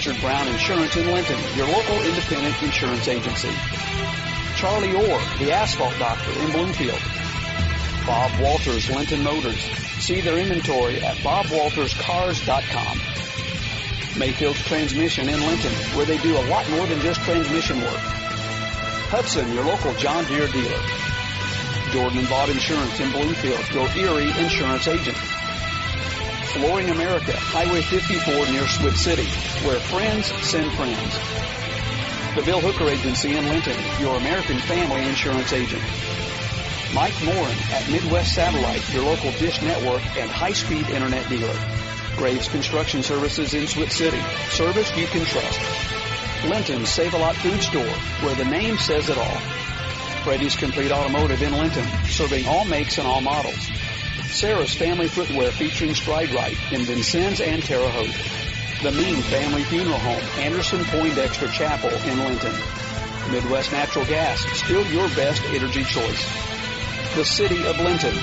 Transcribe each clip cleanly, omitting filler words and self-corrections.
Richard Brown Insurance in Linton, your local independent insurance agency. Charlie Orr, the asphalt doctor in Bloomfield. Bob Walters, Linton Motors. See their inventory at bobwalterscars.com. Mayfield's Transmission in Linton, where they do a lot more than just transmission work. Hudson, your local John Deere dealer. Jordan and Bob Insurance in Bloomfield, your Erie insurance agent. Flooring America, Highway 54 near Swit City, where friends send friends. The Bill Hooker Agency in Linton, your American Family Insurance agent. Mike Morin at Midwest Satellite, your local dish network and high-speed internet dealer. Graves Construction Services in Swit City, service you can trust. Linton's Save-A-Lot Food Store, where the name says it all. Freddy's Complete Automotive in Linton, serving all makes and all models. Sarah's Family Footwear featuring Stride Right in Vincennes and Terre Haute. The Mean Family Funeral Home, Anderson Poindexter Chapel in Linton. Midwest Natural Gas, still your best energy choice. The City of Linton.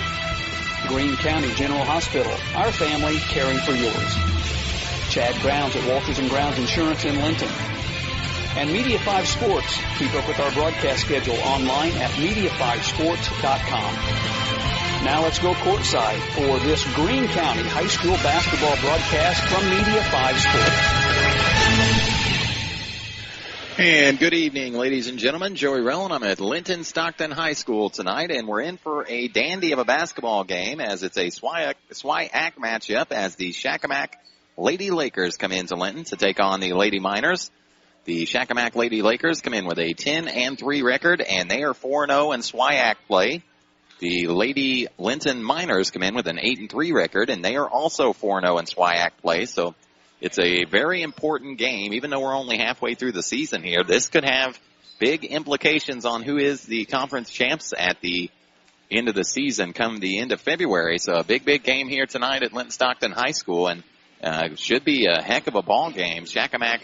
Greene County General Hospital, our family caring for yours. Chad Grounds at Walters & Grounds Insurance in Linton. And Media 5 Sports. Keep up with our broadcast schedule online at media5sports.com. Now let's go courtside for this Greene County High School basketball broadcast from Media 5 Sports. And good evening, ladies and gentlemen. Joey Rellin. I'm at Linton-Stockton High School tonight, and we're in for a dandy of a basketball game as it's a SWIAC matchup as the Shakamak Lady Lakers come into Linton to take on the Lady Miners. The Shakamak Lady Lakers come in with a 10-3 record, and they are 4-0 in SWIAC play. The Lady Linton Miners come in with an 8-3 record, and they are also 4-0 in SWIAC play. So it's a very important game, even though we're only halfway through the season here. This could have big implications on who is the conference champs at the end of the season come the end of February. So a big game here tonight at Linton-Stockton High School, and should be a heck of a ball game. Shakamak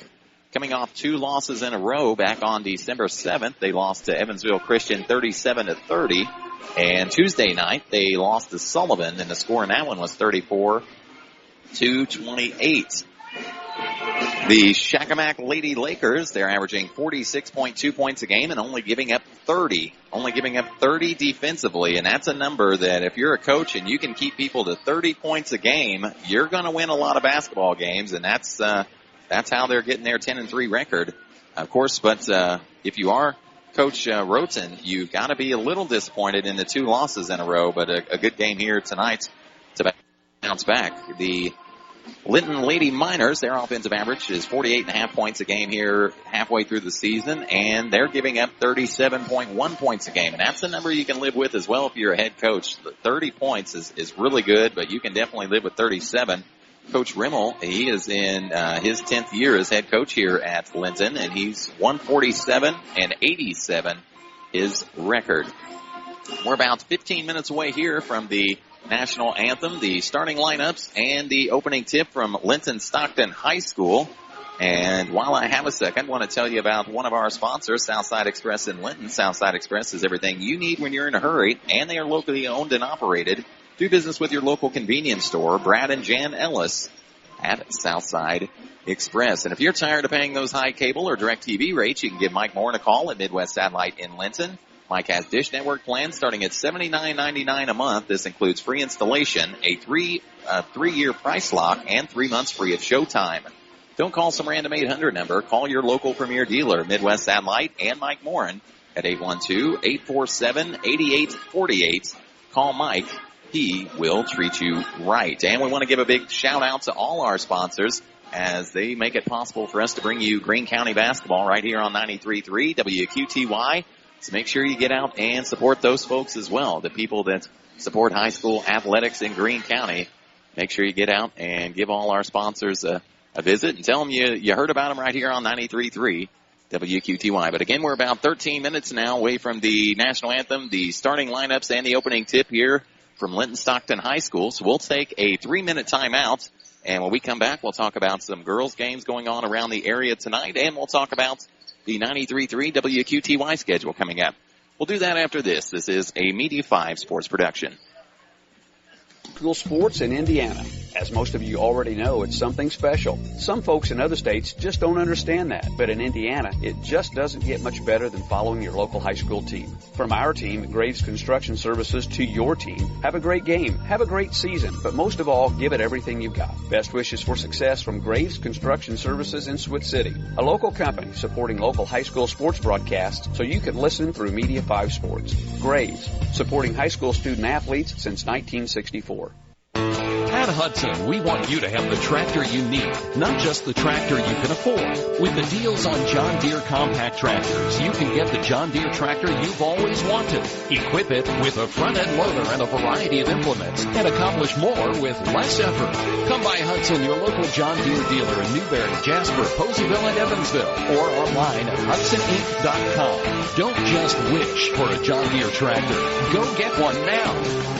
coming off 2 losses in a row back on December 7th. They lost to Evansville Christian 37-30. And Tuesday night, they lost to Sullivan, and the score in that one was 34-28. The Shakamak Lady Lakers, they're averaging 46.2 points a game and only giving up 30 defensively. And that's a number that if you're a coach and you can keep people to 30 points a game, you're going to win a lot of basketball games. And that's how they're getting their 10-3 record, of course. But if you are Coach Roten, you've got to be a little disappointed in the 2 losses in a row. But a good game here tonight to bounce back. The Linton Lady Miners, their offensive average is 48.5 points a game here halfway through the season, and they're giving up 37.1 points a game. And that's a number you can live with as well if you're a head coach. 30 points is really good, but you can definitely live with 37. Coach Rimmel, he is in his 10th year as head coach here at Linton, and he's 147-87 his record. We're about 15 minutes away here from the national anthem, the starting lineups, and the opening tip from Linton-Stockton High School. And while I have a second, I want to tell you about one of our sponsors, Southside Express in Linton. Southside Express is everything you need when you're in a hurry, and they are locally owned and operated. Do business with your local convenience store, Brad and Jan Ellis at Southside Express. And if you're tired of paying those high cable or direct TV rates, you can give Mike Morin a call at Midwest Satellite in Linton. Mike has dish network plans starting at $79.99 a month. This includes free installation, a three-year price lock, and 3 months free of showtime. Don't call some random 800 number. Call your local premier dealer, Midwest Satellite, and Mike Morin at 812-847-8848. Call Mike. He will treat you right. And we want to give a big shout out to all our sponsors as they make it possible for us to bring you Greene County basketball right here on 93.3 WQTY. So make sure you get out and support those folks as well, the people that support high school athletics in Greene County. Make sure you get out and give all our sponsors a visit and tell them you heard about them right here on 93.3 WQTY. But again, we're about 13 minutes now away from the national anthem, the starting lineups, and the opening tip here from Linton-Stockton High School. So we'll take a 3-minute timeout. And when we come back, we'll talk about some girls' games going on around the area tonight, and we'll talk about the 93.3 WQTY schedule coming up. We'll do that after this. This is a Media 5 sports production. School sports in Indiana As most of you already know, it's something special. Some folks in other states just don't understand that, but in Indiana, it just doesn't get much better than following your local high school team. From our team at Graves Construction Services to your team, have a great game, have a great season, but most of all, give it everything you've got. Best wishes for success from Graves Construction Services in Switz City, a local company supporting local high school sports broadcasts so you can listen through Media 5 Sports. Graves, supporting high school student athletes since 1964. At Hudson, we want you to have the tractor you need, not just the tractor you can afford. With the deals on John Deere compact tractors, you can get the John Deere tractor you've always wanted. Equip it with a front-end loader and a variety of implements, and accomplish more with less effort. Come by Hudson, your local John Deere dealer in Newberry, Jasper, Poseyville, and Evansville, or online at HudsonInc.com. Don't just wish for a John Deere tractor. Go get one now.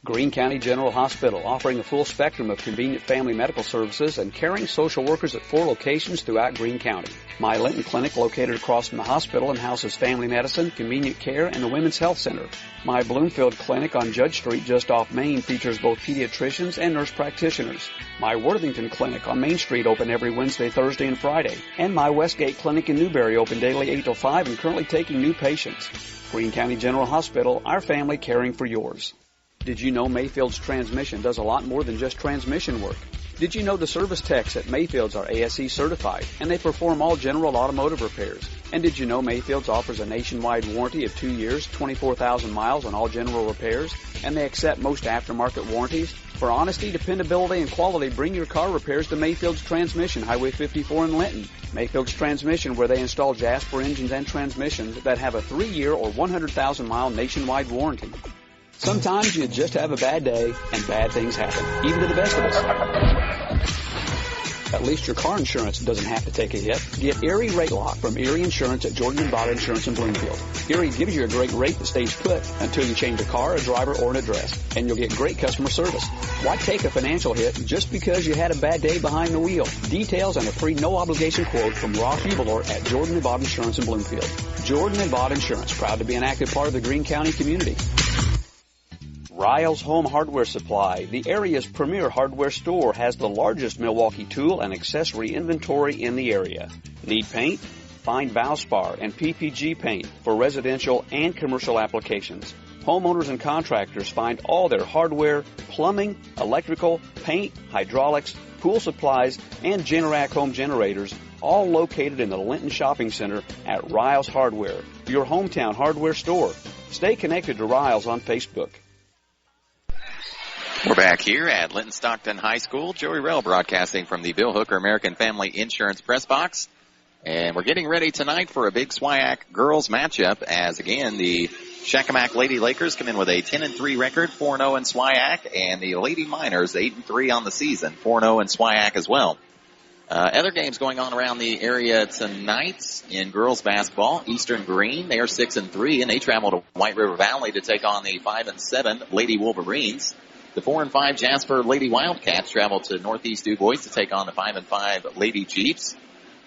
Greene County General Hospital, offering a full spectrum of convenient family medical services and caring social workers at 4 locations throughout Greene County. My Linton Clinic, located across from the hospital, and houses family medicine, convenient care, and the Women's Health Center. My Bloomfield Clinic on Judge Street, just off Main, features both pediatricians and nurse practitioners. My Worthington Clinic on Main Street, open every Wednesday, Thursday, and Friday. And my Westgate Clinic in Newberry, open daily 8 till 5 and currently taking new patients. Greene County General Hospital, our family caring for yours. Did you know Mayfield's Transmission does a lot more than just transmission work? Did you know the service techs at Mayfield's are ASE certified, and they perform all general automotive repairs? And did you know Mayfield's offers a nationwide warranty of 2 years, 24,000 miles on all general repairs, and they accept most aftermarket warranties? For honesty, dependability, and quality, bring your car repairs to Mayfield's Transmission, Highway 54 in Linton. Mayfield's Transmission, where they install Jasper engines and transmissions that have a 3-year or 100,000-mile nationwide warranty. Sometimes you just have a bad day, and bad things happen, even to the best of us. At least your car insurance doesn't have to take a hit. Get Erie Rate Lock from Erie Insurance at Jordan & Bada Insurance in Bloomfield. Erie gives you a great rate that stays put until you change a car, a driver, or an address, and you'll get great customer service. Why take a financial hit just because you had a bad day behind the wheel? Details and a free no-obligation quote from Ross Hubelor at Jordan & Bada Insurance in Bloomfield. Jordan & Bada Insurance, proud to be an active part of the Greene County community. Riles Home Hardware Supply, the area's premier hardware store, has the largest Milwaukee tool and accessory inventory in the area. Need paint? Find Valspar and PPG paint for residential and commercial applications. Homeowners and contractors find all their hardware, plumbing, electrical, paint, hydraulics, pool supplies, and Generac home generators, all located in the Linton Shopping Center at Riles Hardware, your hometown hardware store. Stay connected to Riles on Facebook. We're back here at Linton-Stockton High School. Joey Rell broadcasting from the Bill Hooker American Family Insurance Press Box. And we're getting ready tonight for a big SWIAC girls matchup as, again, the Shakamak Lady Lakers come in with a 10-3 record, 4-0 in SWIAC, and the Lady Miners 8-3 on the season, 4-0 in SWIAC as well. Other games going on around the area tonight in girls basketball. Eastern Green, they are 6-3, and they travel to White River Valley to take on the 5-7 Lady Wolverines. The 4-5 Jasper Lady Wildcats travel to Northeast DuBois to take on the 5-5 Lady Jeeps.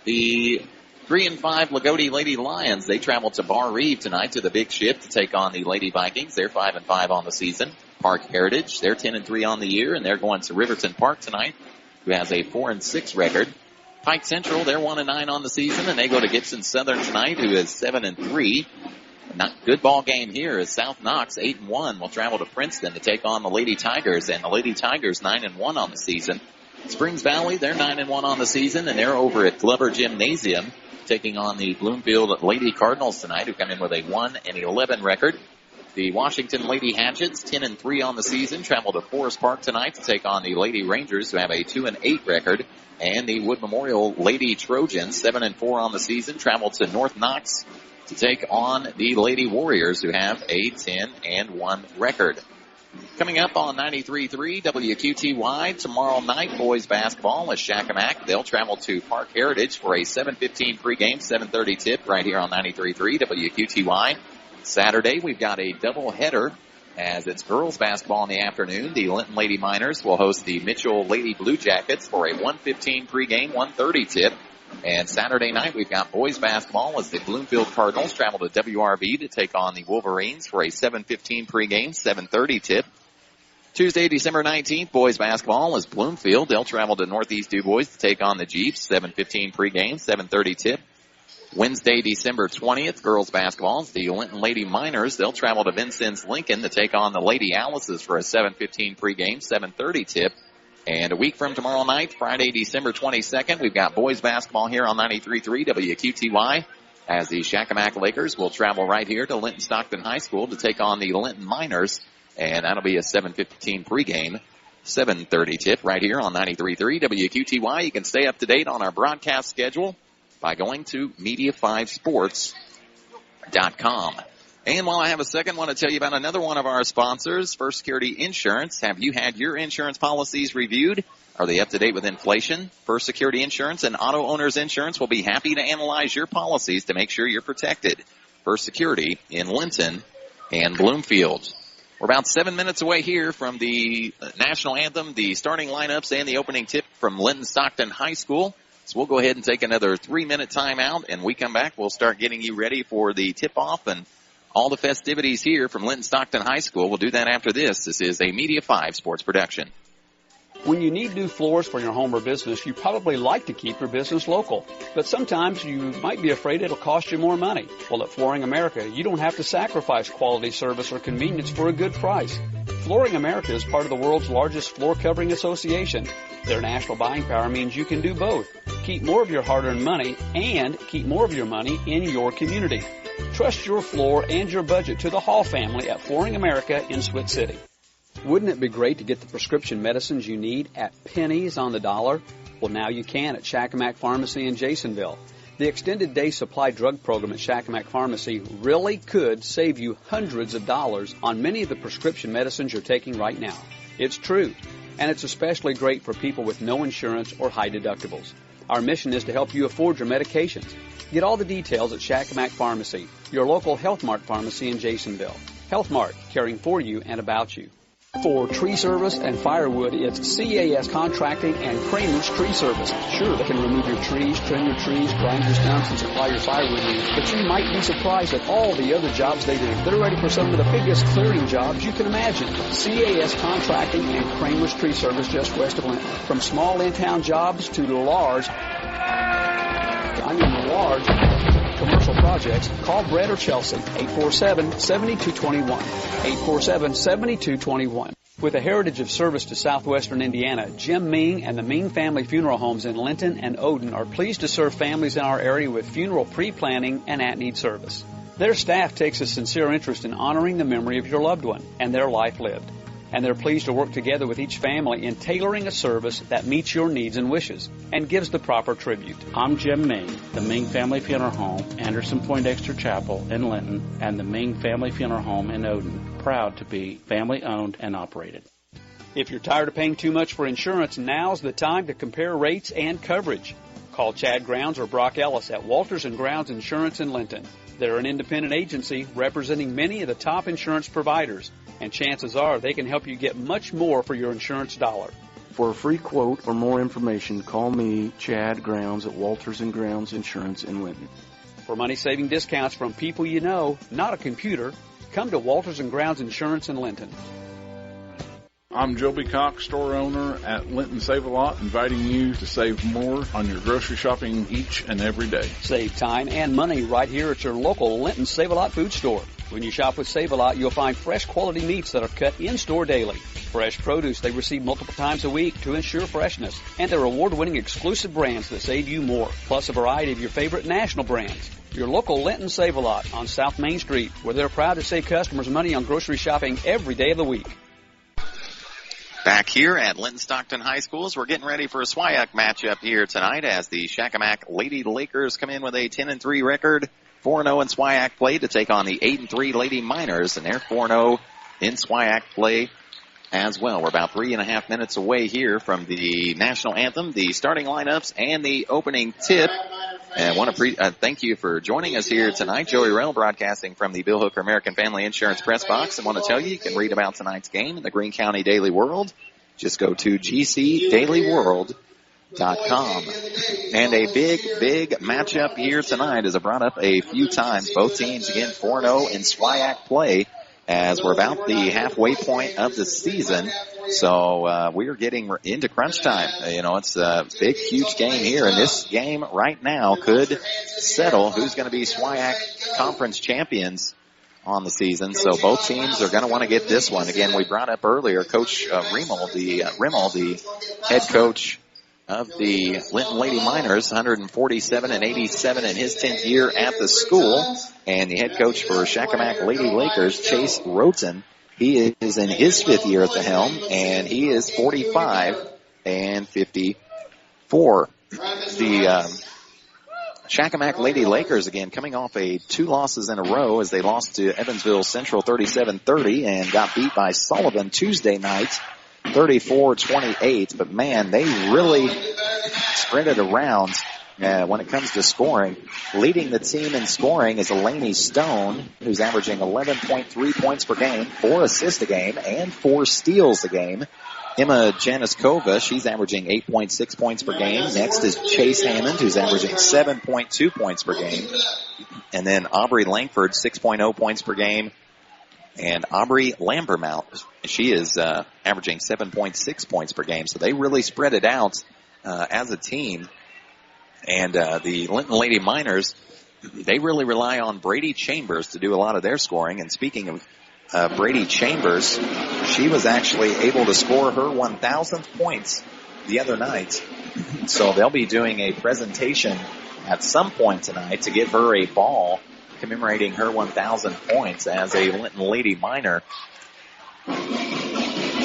The 3-5 Lagodi Lady Lions, they travel to Bar Eve tonight to the Big Ship to take on the Lady Vikings. They're 5-5 on the season. Park Heritage, they're 10-3 on the year, and they're going to Riverton Park tonight, who has a 4-6 record. Pike Central, they're 1-9 on the season, and they go to Gibson Southern tonight, who is 7-3. Not good ball game here as South Knox 8-1 will travel to Princeton to take on the Lady Tigers, and the Lady Tigers 9-1 on the season. Springs Valley, they're 9-1 on the season, and they're over at Glover Gymnasium taking on the Bloomfield Lady Cardinals tonight, who come in with a 1-11 record. The Washington Lady Hatchets 10-3 on the season travel to Forest Park tonight to take on the Lady Rangers, who have a 2-8 record, and the Wood Memorial Lady Trojans 7-4 on the season travel to North Knox to take on the Lady Warriors, who have a 10-1 record. Coming up on 93.3 WQTY tomorrow night, boys basketball is Shakamak. They'll travel to Park Heritage for a 7:15 pregame, 7:30 tip right here on 93.3 WQTY. Saturday, we've got a doubleheader as it's girls basketball in the afternoon. The Linton Lady Miners will host the Mitchell Lady Blue Jackets for a 1:15 pregame, 1:30 tip. And Saturday night, we've got boys basketball as the Bloomfield Cardinals travel to WRV to take on the Wolverines for a 7:15 pregame, 7:30 tip. Tuesday, December 19th, boys basketball is Bloomfield. They'll travel to Northeast DuBois to take on the Jeeps. 7:15 pregame, 7:30 tip. Wednesday, December 20th, girls basketball is the Linton Lady Miners. They'll travel to Vincennes-Lincoln to take on the Lady Alice's for a 7:15 pregame, 7:30 tip. And a week from tomorrow night, Friday, December 22nd, we've got boys basketball here on 93.3 WQTY as the Shakamak Lakers will travel right here to Linton-Stockton High School to take on the Linton Miners. And that'll be a 7:15 pregame, 7:30 tip right here on 93.3 WQTY. You can stay up to date on our broadcast schedule by going to media5sports.com. And while I have a second, I want to tell you about another one of our sponsors, First Security Insurance. Have you had your insurance policies reviewed? Are they up to date with inflation? First Security Insurance and Auto Owners Insurance will be happy to analyze your policies to make sure you're protected. First Security in Linton and Bloomfield. We're about 7 minutes away here from the national anthem, the starting lineups, and the opening tip from Linton-Stockton High School. So we'll go ahead and take another 3-minute timeout, and we come back. We'll start getting you ready for the tip-off and all the festivities here from Linton-Stockton High School. We'll do that after this. This is a Media 5 sports production. When you need new floors for your home or business, you probably like to keep your business local. But sometimes you might be afraid it'll cost you more money. Well, at Flooring America, you don't have to sacrifice quality service or convenience for a good price. Flooring America is part of the world's largest floor covering association. Their national buying power means you can do both. Keep more of your hard-earned money and keep more of your money in your community. Trust your floor and your budget to the Hall family at Flooring America in Swit City. Wouldn't it be great to get the prescription medicines you need at pennies on the dollar? Well, now you can at Shakamak Pharmacy in Jasonville. The extended day supply drug program at Shakamak Pharmacy really could save you hundreds of dollars on many of the prescription medicines you're taking right now. It's true, and it's especially great for people with no insurance or high deductibles. Our mission is to help you afford your medications. Get all the details at Shakamak Pharmacy, your local Health Mart pharmacy in Jasonville. Health Mart, caring for you and about you. For tree service and firewood, it's CAS Contracting and Kramer's Tree Service. Sure, they can remove your trees, trim your trees, grind your stumps, and supply your firewood needs, but you might be surprised at all the other jobs they do. They're ready for some of the biggest clearing jobs you can imagine. CAS Contracting and Kramer's Tree Service just west of Linton. From small in-town jobs to large commercial projects, call Brett or Chelsea, 847-7221, 847-7221. With a heritage of service to southwestern Indiana, Jim Ming and the Ming Family Funeral Homes in Linton and Odin are pleased to serve families in our area with funeral pre-planning and at-need service. Their staff takes a sincere interest in honoring the memory of your loved one and their life lived. And they're pleased to work together with each family in tailoring a service that meets your needs and wishes and gives the proper tribute. I'm Jim Ming, the Ming Family Funeral Home, Anderson Poindexter Chapel in Linton, and the Ming Family Funeral Home in Odin, proud to be family-owned and operated. If you're tired of paying too much for insurance, now's the time to compare rates and coverage. Call Chad Grounds or Brock Ellis at Walters & Grounds Insurance in Linton. They're an independent agency representing many of the top insurance providers, and chances are they can help you get much more for your insurance dollar. For a free quote or more information, call me, Chad Grounds, at Walters & Grounds Insurance in Linton. For money-saving discounts from people you know, not a computer, come to Walters & Grounds Insurance in Linton. I'm Joby Cox, store owner at Linton Save-A-Lot, inviting you to save more on your grocery shopping each and every day. Save time and money right here at your local Linton Save-A-Lot food store. When you shop with Save-A-Lot, you'll find fresh quality meats that are cut in-store daily. Fresh produce they receive multiple times a week to ensure freshness. And their award-winning exclusive brands that save you more, plus a variety of your favorite national brands. Your local Linton Save-A-Lot on South Main Street, where they're proud to save customers money on grocery shopping every day of the week. Back here at Linton-Stockton High Schools, we're getting ready for a SWIAC matchup here tonight as the Shakamak Lady Lakers come in with a 10-3 record, 4-0 in SWIAC play to take on the 8-3 Lady Miners, and they're 4-0 in SWIAC play as well. We're about 3.5 minutes away here from the national anthem, the starting lineups, and the opening tip. And I want to thank you for joining us here tonight. Joey Rell broadcasting from the Bill Hooker American Family Insurance Press Box. I want to tell you can read about tonight's game in the Greene County Daily World. Just go to gcdailyworld.com. And a big matchup here tonight, as I brought up a few times. Both teams, again, 4-0 in SWIAC play. as we're about the halfway point of the season. So we are getting into crunch time. It's a big, huge game here, and this game right now could settle who's going to be SWIAC conference champions on the season. So both teams are going to want to get this one. Again, we brought up earlier Coach Rimmel, the head coach of the Linton Lady Miners, 147-87 in his 10th year at the school. And the head coach for Shakamak Lady Lakers, Chase Roten, he is in his 5th year at the helm, and he is 45-54. The Shakamak Lady Lakers, again, coming off 2 losses in a row as they lost to Evansville Central 37-30 and got beat by Sullivan Tuesday night 34-28. But, man, they really spread it around when it comes to scoring. Leading the team in scoring is Elaney Stone, who's averaging 11.3 points per game, 4 assists a game, and 4 steals a game. Emma Janiskova, she's averaging 8.6 points per game. Next is Chase Hammond, who's averaging 7.2 points per game. And then Aubrey Langford, 6.0 points per game. And Aubrey Lambermount, she is averaging 7.6 points per game. So they really spread it out as a team. And the Linton Lady Miners, they really rely on Brady Chambers to do a lot of their scoring. And speaking of Brady Chambers, she was actually able to score her 1,000th points the other night. So they'll be doing a presentation at some point tonight to give her a ball commemorating her 1,000 points as a Linton Lady Miner.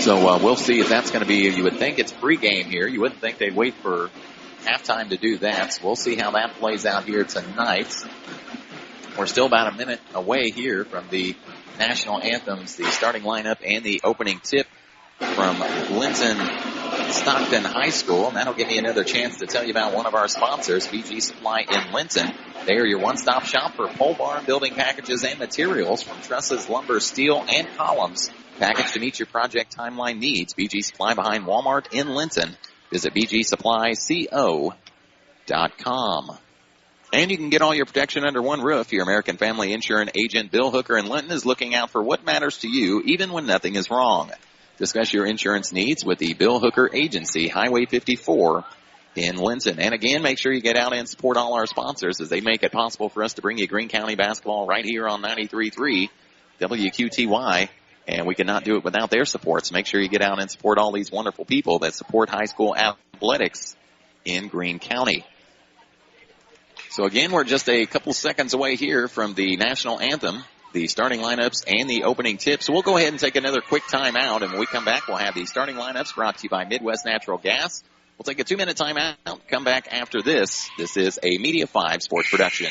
So we'll see if that's going to be, you would think it's pregame here. You wouldn't think they'd wait for halftime to do that. So we'll see how that plays out here tonight. We're still about a minute away here from the national anthems, the starting lineup, and the opening tip from Linton-Stockton High School. And that'll give me another chance to tell you about one of our sponsors, BG Supply in Linton. They are your one-stop shop for pole barn building packages and materials from trusses, lumber, steel, and columns. Packaged to meet your project timeline needs. BG Supply behind Walmart in Linton. Visit bgsupplyco.com. And you can get all your protection under one roof. Your American Family Insurance agent, Bill Hooker in Linton, is looking out for what matters to you, even when nothing is wrong. Discuss your insurance needs with the Bill Hooker Agency, Highway 54 in Linton. And again, make sure you get out and support all our sponsors as they make it possible for us to bring you Greene County basketball right here on 93.3 WQTY. And we cannot do it without their support. So make sure you get out and support all these wonderful people that support high school athletics in Greene County. So again, we're just a couple seconds away here from the national anthem, the starting lineups, and the opening tips. So we'll go ahead and take another quick timeout, and when we come back, we'll have the starting lineups brought to you by Midwest Natural Gas. We'll take a 2-minute timeout, come back after this. This is a Media 5 sports production.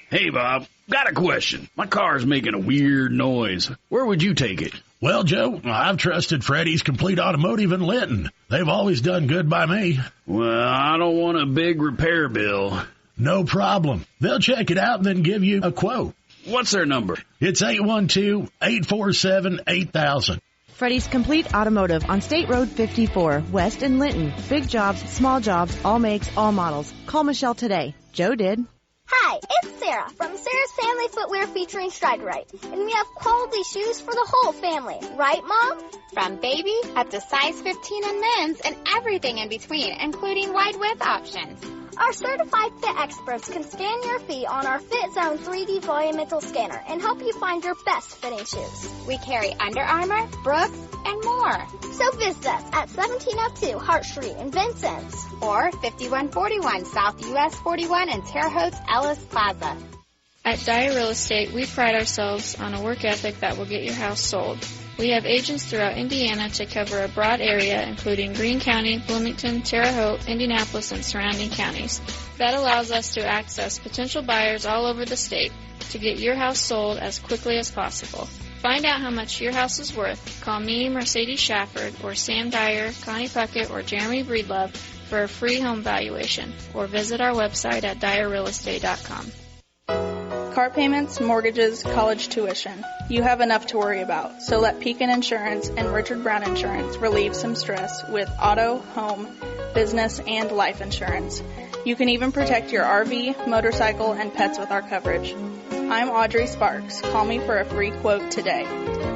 Hey, Bob, got a question. My car's making a weird noise. Where would you take it? Well, Joe, I've trusted Freddie's Complete Automotive in Linton. They've always done good by me. Well, I don't want a big repair bill. No problem. They'll check it out and then give you a quote. What's their number? It's 812-847-8000. Freddie's Complete Automotive on State Road 54, West in Linton. Big jobs, small jobs, all makes, all models. Call Michelle today. Joe did. Hi, it's Sarah from Sarah's Family Footwear featuring Stride Right. And we have quality shoes for the whole family. Right, Mom? From baby up to size 15 in men's and everything in between, including wide width options. Our certified fit experts can scan your feet on our Fit Zone 3D volumetric scanner and help you find your best fitting shoes. We carry Under Armour, Brooks, and more. So visit us at 1702 Hart Street in Vincennes. Or 5141 South US 41 in Terre Haute Ellis Plaza. At Dyer Real Estate, we pride ourselves on a work ethic that will get your house sold. We have agents throughout Indiana to cover a broad area, including Greene County, Bloomington, Terre Haute, Indianapolis, and surrounding counties. That allows us to access potential buyers all over the state to get your house sold as quickly as possible. Find out how much your house is worth. Call me, Mercedes Shafford, or Sam Dyer, Connie Puckett, or Jeremy Breedlove for a free home valuation, or visit our website at dyerrealestate.com. Car payments, mortgages, college tuition. You have enough to worry about, so let Pekin Insurance and Richard Brown Insurance relieve some stress with auto, home, business, and life insurance. You can even protect your RV, motorcycle, and pets with our coverage. I'm Audrey Sparks. Call me for a free quote today.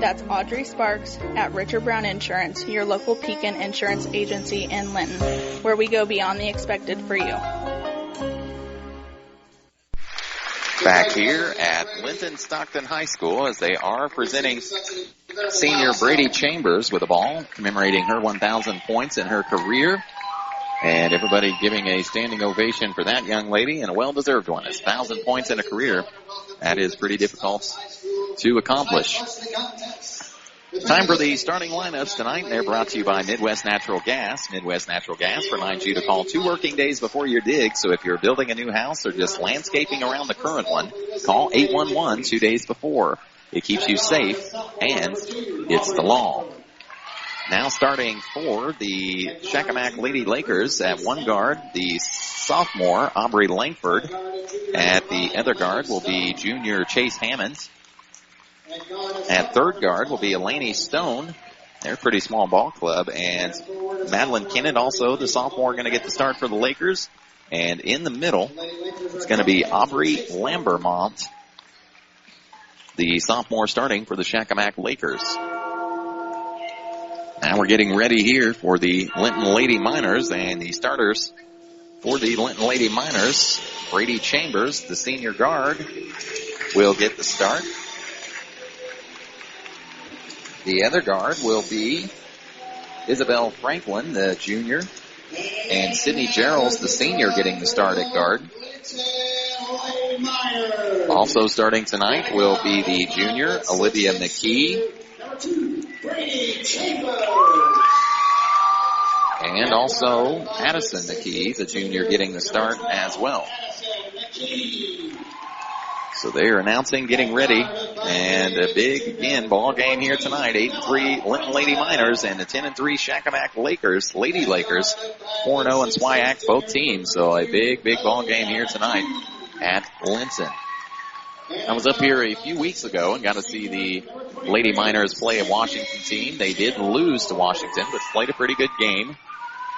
That's Audrey Sparks at Richard Brown Insurance, your local Pekin insurance agency in Linton, where we go beyond the expected for you. Back here at Linton-Stockton High School as they are presenting senior Brady Chambers with a ball, commemorating her 1,000 points in her career. And everybody giving a standing ovation for that young lady, and a well-deserved one. It's 1,000 points in a career. That is pretty difficult to accomplish. Time for the starting lineups tonight. They're brought to you by Midwest Natural Gas. Midwest Natural Gas reminds you to call 2 working days before your dig. So if you're building a new house or just landscaping around the current one, call 811 2 days before. It keeps you safe, and it's the law. Now starting for the Shakamak Lady Lakers at one guard, the sophomore Aubrey Langford. At the other guard will be junior Chase Hammonds. At third guard will be Elaney Stone. They're a pretty small ball club. And Madeline Kennett, also the sophomore, going to get the start for the Lakers. And in the middle, it's going to be Aubrey Lambermont, the sophomore, starting for the Shakamak Lakers. Now we're getting ready here for the Linton Lady Miners, and the starters for the Linton Lady Miners, Brady Chambers, the senior guard, will get the start. The other guard will be Isabel Franklin, the junior, and Sydney Geralds, the senior, getting the start at guard. Also starting tonight will be the junior, Olivia McKee. And also Addison McKee, the junior, getting the start as well. So they are announcing, getting ready, and a big, again, ball game here tonight. 8-3 Linton Lady Miners and the 10-3 Shakamak Lakers, Lady Lakers, 4-0 in SWIAC, both teams. So a big, big ball game here tonight at Linton. I was up here a few weeks ago and got to see the Lady Miners play a Washington team. They did lose to Washington, but played a pretty good game.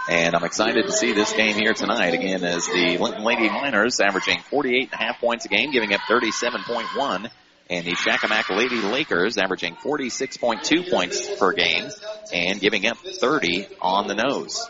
And I'm excited to see this game here tonight. Again, as the Linton Lady Miners averaging 48.5 points a game, giving up 37.1. And the Shakamak Lady Lakers averaging 46.2 points per game and giving up 30 on the nose.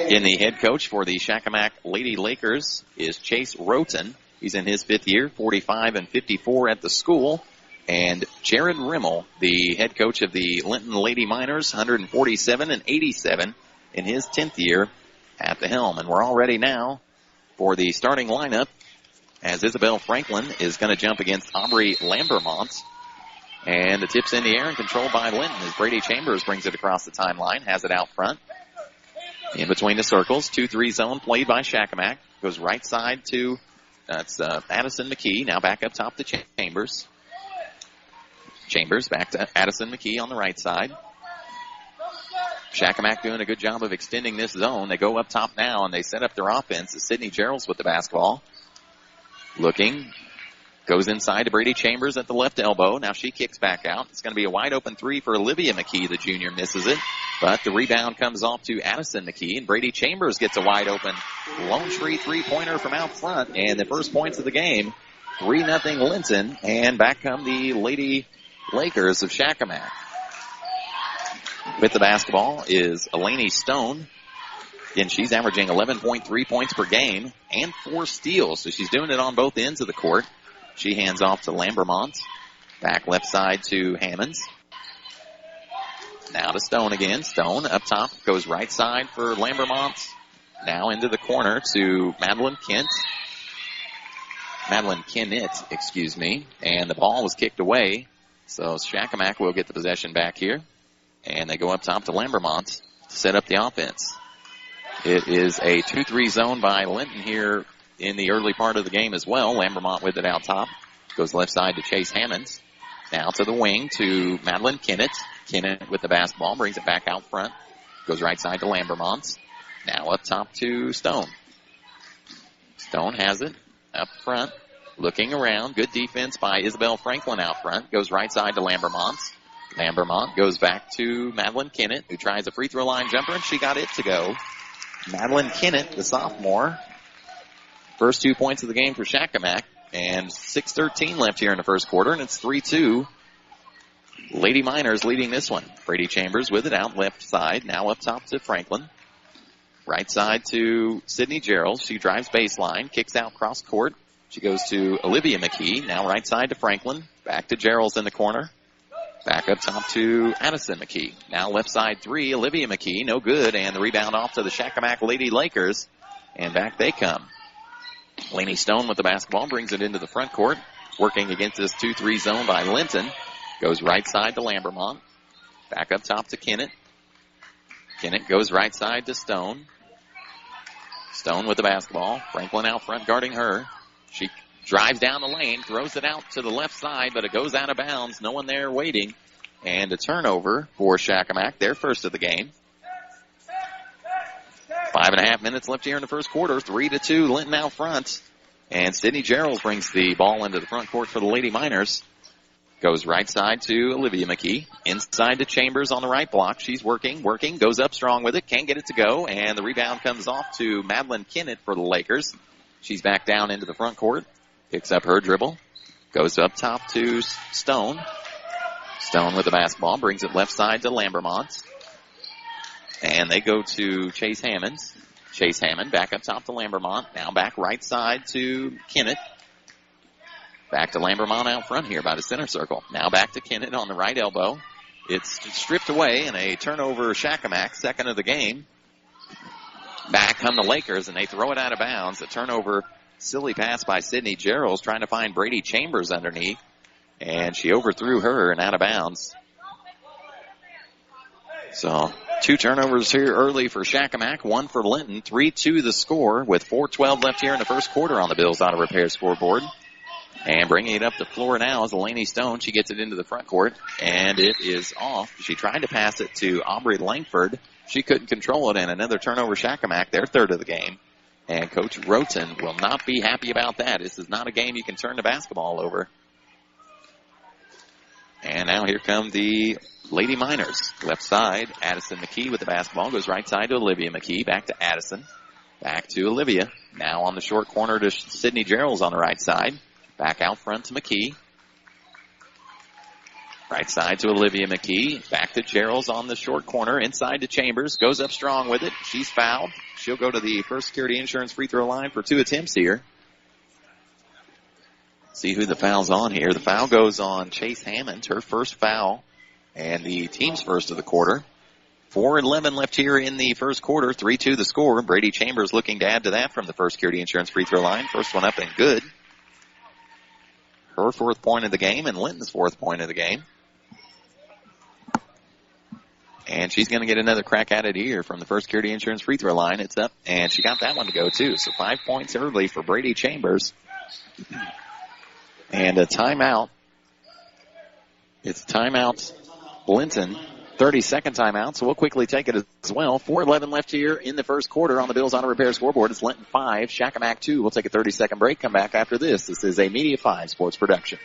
Again, the head coach for the Shakamak Lady Lakers is Chase Roten. He's in his 5th year, 45-54 at the school. And Jared Rimmel, the head coach of the Linton Lady Miners, 147-87 in his 10th year at the helm. And we're all ready now for the starting lineup, as Isabel Franklin is going to jump against Aubrey Lambermont. And the tip's in the air and controlled by Linton as Brady Chambers brings it across the timeline, has it out front. In between the circles, 2-3 zone played by Shakamak. Goes right side to Addison McKee. Now back up top to Chambers. Chambers back to Addison McKee on the right side. Shakamak doing a good job of extending this zone. They go up top now, and they set up their offense. It's Sydney Geralds with the basketball. Looking. Goes inside to Brady Chambers at the left elbow. Now she kicks back out. It's going to be a wide open 3 for Olivia McKee. The junior misses it. But the rebound comes off to Addison McKee, and Brady Chambers gets a wide open Lone Tree 3-pointer from out front. And the first points of the game, 3-0 Linton. And back come the Lady Lakers of Shakamak. With the basketball is Elaney Stone. Again, she's averaging 11.3 points per game and 4 steals. So she's doing it on both ends of the court. She hands off to Lambermont. Back left side to Hammonds. Now to Stone again. Stone up top goes right side for Lambermont. Now into the corner to Madeline Kennett, excuse me. And the ball was kicked away. So Shakamak will get the possession back here. And they go up top to Lambermont to set up the offense. It is a 2-3 zone by Linton here in the early part of the game as well. Lambermont with it out top. Goes left side to Chase Hammonds. Now to the wing to Madeline Kennett. Kennett with the basketball. Brings it back out front. Goes right side to Lambermont. Now up top to Stone. Stone has it up front. Looking around. Good defense by Isabel Franklin out front. Goes right side to Lambermont. Lambermont goes back to Madeline Kennett, who tries a free throw line jumper, and she got it to go. Madeline Kennett, the sophomore. First 2 points of the game for Shakamak. And 6:13 left here in the first quarter, and it's 3-2. Lady Miners leading this one. Brady Chambers with it out left side. Now up top to Franklin. Right side to Sydney Gerald. She drives baseline, kicks out cross court. She goes to Olivia McKee. Now right side to Franklin. Back to Gerald's in the corner. Back up top to Addison McKee. Now left side three, Olivia McKee. No good. And the rebound off to the Shakamak Lady Lakers. And back they come. Lainey Stone with the basketball brings it into the front court. Working against this 2-3 zone by Linton. Goes right side to Lambermont. Back up top to Kennett. Kennett goes right side to Stone. Stone with the basketball. Franklin out front guarding her. She drives down the lane, throws it out to the left side, but it goes out of bounds. No one there waiting. And a turnover for Shakamak, their first of the game. 5.5 minutes left here in the first quarter. 3-2, Linton out front. And Sydney Gerald brings the ball into the front court for the Lady Miners. Goes right side to Olivia McKee. Inside to Chambers on the right block. She's working, goes up strong with it. Can't get it to go. And the rebound comes off to Madeline Kennett for the Lakers. She's back down into the front court. Picks up her dribble. Goes up top to Stone. Stone with the basketball. Brings it left side to Lambermont. And they go to Chase Hammonds. Chase Hammond back up top to Lambermont. Now back right side to Kennett. Back to Lambermont out front here by the center circle. Now back to Kennett on the right elbow. It's stripped away and a turnover Shakamak, second of the game. Back come the Lakers and they throw it out of bounds. A turnover, silly pass by Sydney Gerald trying to find Brady Chambers underneath. And she overthrew her and out of bounds. So 2 turnovers here early for Shakamak, 1 for Linton. 3-2 the score with 4:12 left here in the first quarter on the Bills Auto Repair scoreboard. And bringing it up the floor now is Lainey Stone. She gets it into the front court, and it is off. She tried to pass it to Aubrey Langford. She couldn't control it, and another turnover Shakamak, their third of the game. And Coach Roten will not be happy about that. This is not a game you can turn the basketball over. And now here come the Lady Miners. Left side, Addison McKee with the basketball. Goes right side to Olivia McKee. Back to Addison. Back to Olivia. Now on the short corner to Sydney Gerald's on the right side. Back out front to McKee. Right side to Olivia McKee. Back to Gerald's on the short corner. Inside to Chambers. Goes up strong with it. She's fouled. She'll go to the First Security Insurance free throw line for 2 attempts here. See who the foul's on here. The foul goes on Chase Hammond, her first foul, and the team's first of the quarter. 4:11 left here in the first quarter. 3-2 the score. Brady Chambers looking to add to that from the First Security Insurance free throw line. First one up and good. Her 4th point of the game and Linton's 4th point of the game. And she's going to get another crack at it here from the First Security Insurance free throw line. It's up, and she got that one to go, too. So 5 points early for Brady Chambers. And a timeout. It's timeout Linton. 30-second timeout, so we'll quickly take it as well. 4:11 left here in the first quarter on the Bills Auto Repair scoreboard. It's Linton 5, Shakamak 2. We'll take a 30-second break, come back after this. This is a Media 5 sports production.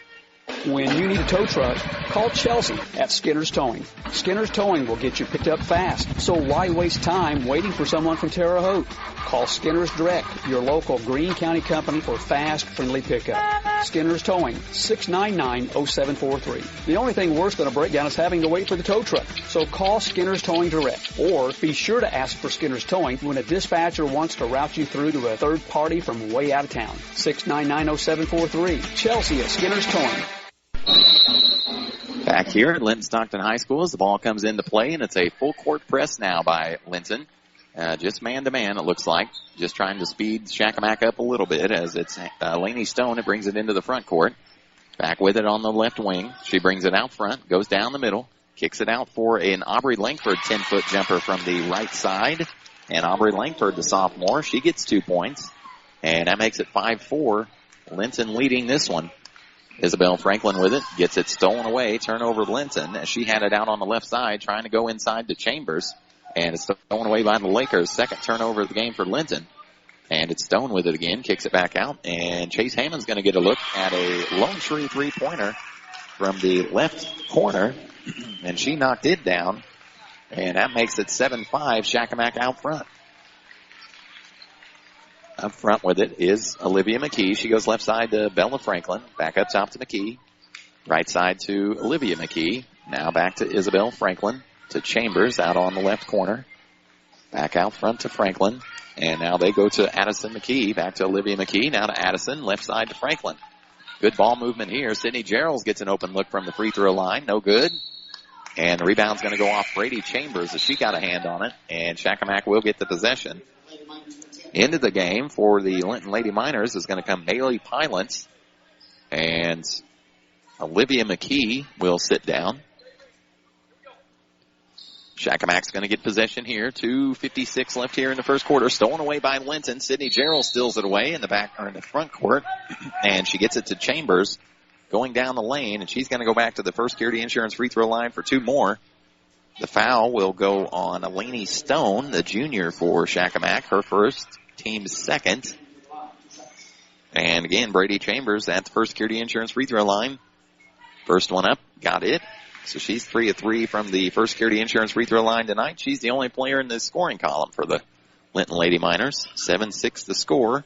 When you need a tow truck, call Chelsea at Skinner's Towing. Skinner's Towing will get you picked up fast, so why waste time waiting for someone from Terre Haute? Call Skinner's Direct, your local Greene County company for fast, friendly pickup. Skinner's Towing, 699-0743. The only thing worse than a breakdown is having to wait for the tow truck. So call Skinner's Towing Direct, or be sure to ask for Skinner's Towing when a dispatcher wants to route you through to a third party from way out of town. 699-0743. Chelsea at Skinner's Towing. Back here at Linton-Stockton High School as the ball comes into play, and it's a full court press now by Linton. Just man-to-man, it looks like. Just trying to speed Shakamak up a little bit as it's Lainey Stone. It brings it into the front court. Back with it on the left wing. She brings it out front, goes down the middle, kicks it out for an Aubrey Langford 10-foot jumper from the right side. And Aubrey Langford, the sophomore, she gets 2 points. And that makes it 5-4. Linton leading this one. Isabel Franklin with it, gets it stolen away, turnover Linton, as she had it out on the left side, trying to go inside to Chambers, and it's stolen away by the Lakers. Second turnover of the game for Linton, and it's Stone with it again, kicks it back out, and Chase Hammond's going to get a look at a Lone Tree three-pointer from the left corner, and she knocked it down, and that makes it 7-5, Shakamak out front. Up front with it is Olivia McKee. She goes left side to Bella Franklin. Back up top to McKee. Right side to Olivia McKee. Now back to Isabel Franklin. To Chambers out on the left corner. Back out front to Franklin. And now they go to Addison McKee. Back to Olivia McKee. Now to Addison. Left side to Franklin. Good ball movement here. Sydney Gerald gets an open look from the free throw line. No good. And the rebound's going to go off Brady Chambers as she got a hand on it. And Shakamak will get the possession. Into the game for the Linton Lady Miners is going to come Bailey Pilot. And Olivia McKee will sit down. Shakamak's going to get possession here. 2:56 left here in the first quarter. Stolen away by Linton. Sydney Gerald steals it away in the back or in the front court. And she gets it to Chambers going down the lane. And she's going to go back to the First Security Insurance free throw line for 2 more. The foul will go on Elaney Stone, the junior for Shakamak. Her first, team's second. And again, Brady Chambers at the First Security Insurance free throw line. First one up, got it. So she's 3 of 3 from the First Security Insurance free throw line tonight. She's the only player in the scoring column for the Linton Lady Miners. 7-6 the score.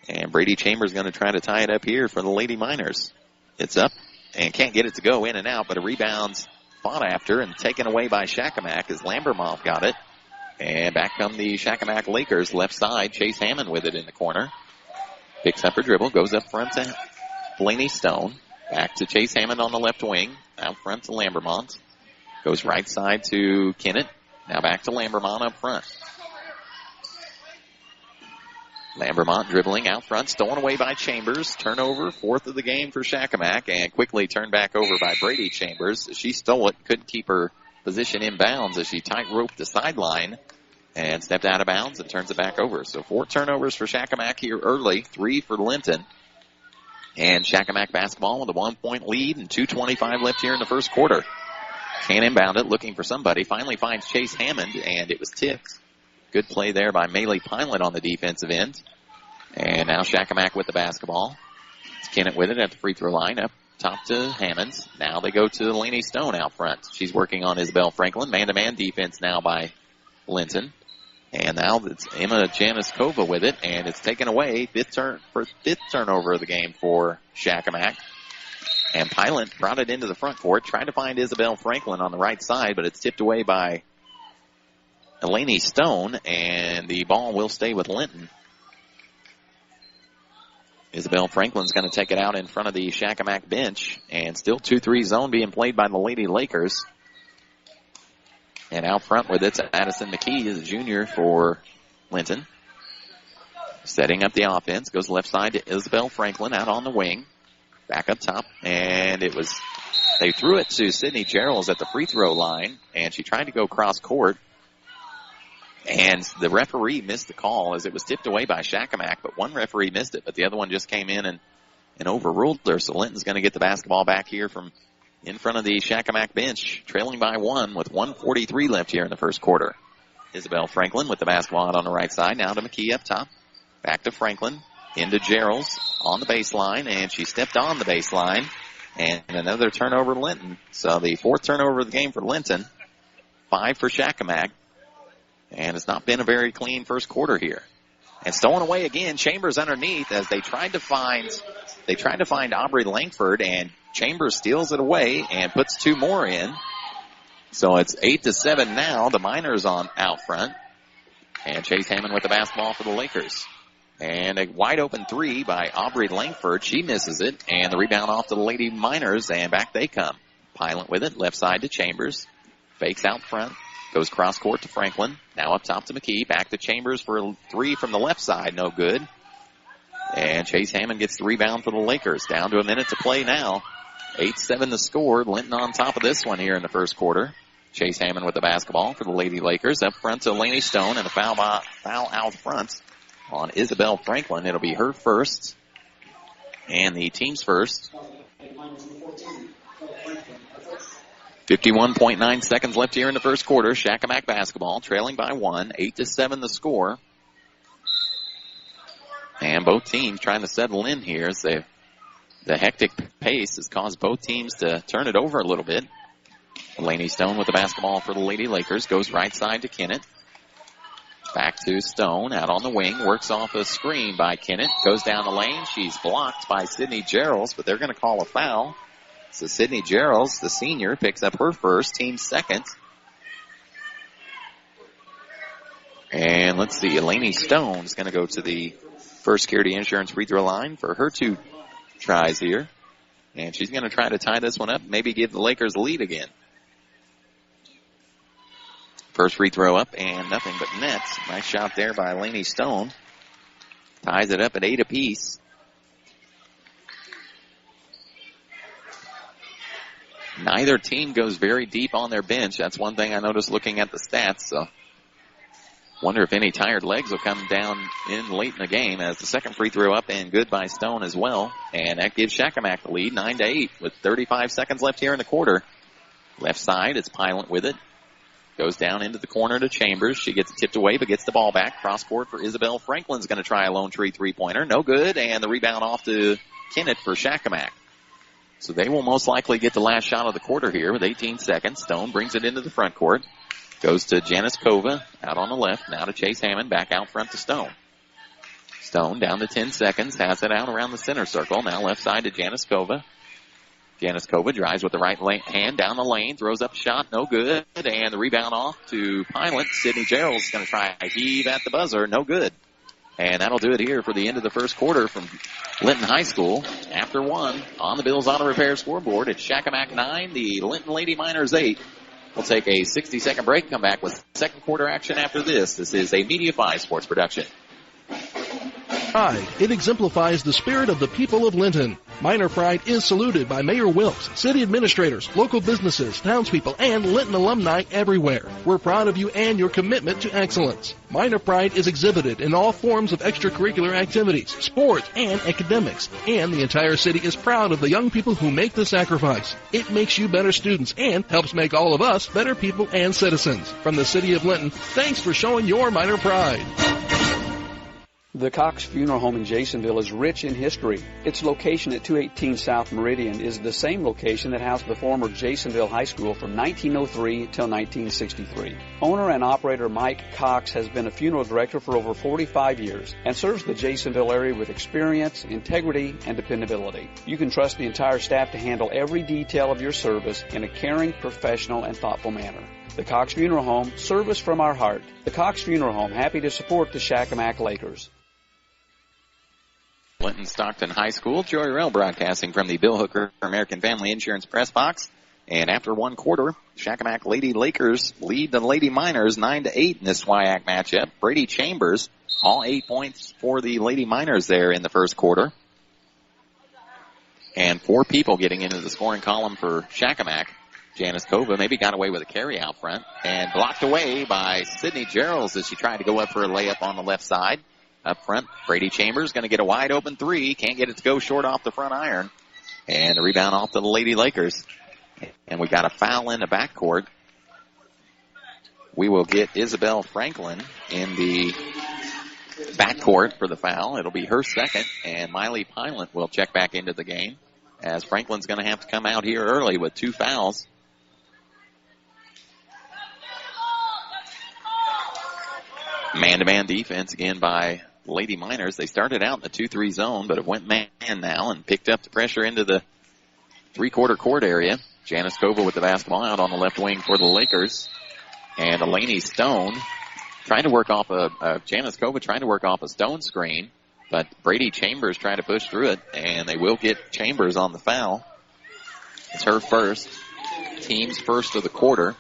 And Brady Chambers going to try to tie it up here for the Lady Miners. It's up and can't get it to go in and out, but a rebound's fought after and taken away by Shakamak as Lambermoff got it. And back come the Shakamak Lakers left side. Chase Hammond with it in the corner. Picks up her dribble, goes up front to Blaney Stone. Back to Chase Hammond on the left wing. Out front to Lambermont. Goes right side to Kennett. Now back to Lambermont up front. Lambermont dribbling out front. Stolen away by Chambers. Turnover, 4th of the game for Shakamak. And quickly turned back over by Brady Chambers. She stole it. Couldn't keep her position in bounds as she tight-roped the sideline. And stepped out of bounds and turns it back over. So 4 turnovers for Shakamak here early. 3 for Linton. And Shakamak basketball with a 1-point lead and 2:25 left here in the first quarter. Can't inbound it, looking for somebody. Finally finds Chase Hammond, and it was tipped. Good play there by Maylee Pilot on the defensive end. And now Shakamak with the basketball. It's Kennett with it at the free throw line. Up top to Hammond. Now they go to Elaney Stone out front. She's working on Isabel Franklin. Man-to-man defense now by Linton. And now it's Emma Janiskova with it, and it's taken away. Fifth turnover of the game for Shakamak. And Pilot brought it into the front court, tried to find Isabel Franklin on the right side, but it's tipped away by Elaney Stone, and the ball will stay with Linton. Isabel Franklin's going to take it out in front of the Shakamak bench, and still 2-3 zone being played by the Lady Lakers. And out front with it's Addison McKee, is a junior for Linton. Setting up the offense, goes left side to Isabel Franklin out on the wing. Back up top, and they threw it to Sydney Gerald at the free throw line, and she tried to go cross court. And the referee missed the call as it was tipped away by Shakamak, but one referee missed it, but the other one just came in and overruled her. So Linton's going to get the basketball back here from in front of the Shakamak bench, trailing by 1 with 1:43 left here in the first quarter. Isabel Franklin with the basketball out on the right side. Now to McKee up top. Back to Franklin. Into Gerald's on the baseline, and she stepped on the baseline. And another turnover to Linton. So the 4th turnover of the game for Linton. 5 for Shakamak. And it's not been a very clean first quarter here. And stolen away again. Chambers underneath as they tried to find Aubrey Langford, and Chambers steals it away and puts 2 more in. So it's 8-7 now. The Miners on out front. And Chase Hammond with the basketball for the Lakers. And a wide open 3 by Aubrey Langford. She misses it. And the rebound off to the Lady Miners, and back they come. Pilot with it. Left side to Chambers. Fakes out front. Goes cross court to Franklin. Now up top to McKee. Back to Chambers for a 3 from the left side. No good. And Chase Hammond gets the rebound for the Lakers. Down to a minute to play now. 8-7 the score. Linton on top of this one here in the first quarter. Chase Hammond with the basketball for the Lady Lakers. Up front to Elaney Stone, and a foul out front on Isabel Franklin. It'll be her first and the team's first. 51.9 seconds left here in the first quarter. Shakamak basketball trailing by 1. 8-7 the score. And both teams trying to settle in here as the hectic pace has caused both teams to turn it over a little bit. Elaney Stone with the basketball for the Lady Lakers. Goes right side to Kennett. Back to Stone, out on the wing, works off a screen by Kennett, goes down the lane. She's blocked by Sydney Geralds, but they're going to call a foul. So Sydney Geralds, the senior, picks up her first, team second. And let's see, Eleni Stone's going to go to the First Security Insurance free throw line for her 2 tries here. And she's going to try to tie this one up, maybe give the Lakers the lead again. First free throw up and nothing but nets. Nice shot there by Eleni Stone. Ties it up at 8 apiece. Neither team goes very deep on their bench. That's one thing I noticed looking at the stats. So wonder if any tired legs will come down in late in the game as the second free throw up and good by Stone as well. And that gives Shakamak the lead, 9-8 with 35 seconds left here in the quarter. Left side, it's Pilot with it. Goes down into the corner to Chambers. She gets tipped away but gets the ball back. Cross court for Isabel Franklin's going to try a lone tree three-pointer. No good. And the rebound off to Kennett for Shakamak. So they will most likely get the last shot of the quarter here with 18 seconds. Stone brings it into the front court. Goes to Janice Kova out on the left. Now to Chase Hammond. Back out front to Stone. Stone down to 10 seconds. Has it out around the center circle. Now left side to Janice Kova. Janice Kova drives with the right hand down the lane. Throws up a shot. No good. And the rebound off to Pilot. Sydney Gerald's going to try a heave at the buzzer. No good. And that'll do it here for the end of the first quarter from Linton High School. After 1 on the Bills Auto Repair scoreboard, it's Shakamak 9, the Linton Lady Miners 8. We'll take a 60-second break, come back with second quarter action after this. This is a Media 5 sports production. Pride. It exemplifies the spirit of the people of Linton. Minor Pride is saluted by Mayor Wilkes, city administrators, local businesses, townspeople, and Linton alumni everywhere. We're proud of you and your commitment to excellence. Minor Pride is exhibited in all forms of extracurricular activities, sports, and academics, and the entire city is proud of the young people who make the sacrifice. It makes you better students and helps make all of us better people and citizens. From the city of Linton, thanks for showing your Minor Pride. The Cox Funeral Home in Jasonville is rich in history. Its location at 218 South Meridian is the same location that housed the former Jasonville High School from 1903 till 1963. Owner and operator Mike Cox has been a funeral director for over 45 years and serves the Jasonville area with experience, integrity, and dependability. You can trust the entire staff to handle every detail of your service in a caring, professional, and thoughtful manner. The Cox Funeral Home, service from our heart. The Cox Funeral Home, happy to support the Shakamak Lakers. Linton-Stockton High School. Joey Rell broadcasting from the Bill Hooker American Family Insurance press box. And after 1 quarter, Shakamak Lady Lakers lead the Lady Miners 9-8 in this SWIAC matchup. Brady Chambers, all 8 points for the Lady Miners there in the first quarter. And 4 people getting into the scoring column for Shakamak. Janice Kova maybe got away with a carry out front and blocked away by Sydney Geralds as she tried to go up for a layup on the left side. Up front, Brady Chambers going to get a wide open 3. Can't get it to go short off the front iron. And a rebound off to the Lady Lakers. And we got a foul in the backcourt. We will get Isabel Franklin in the backcourt for the foul. It'll be her second. And Miley Pilot will check back into the game as Franklin's going to have to come out here early with 2 fouls. Man-to-man defense again by Lady Miners. They started out in the 2-3 zone, but it went man now and picked up the pressure into the 3-quarter court area. Janice Kova with the basketball out on the left wing for the Lakers. And Eleni Stone trying to work off Janice Kova trying to work off a Stone screen, but Brady Chambers trying to push through it, and they will get Chambers on the foul. It's her first, team's first of the quarter.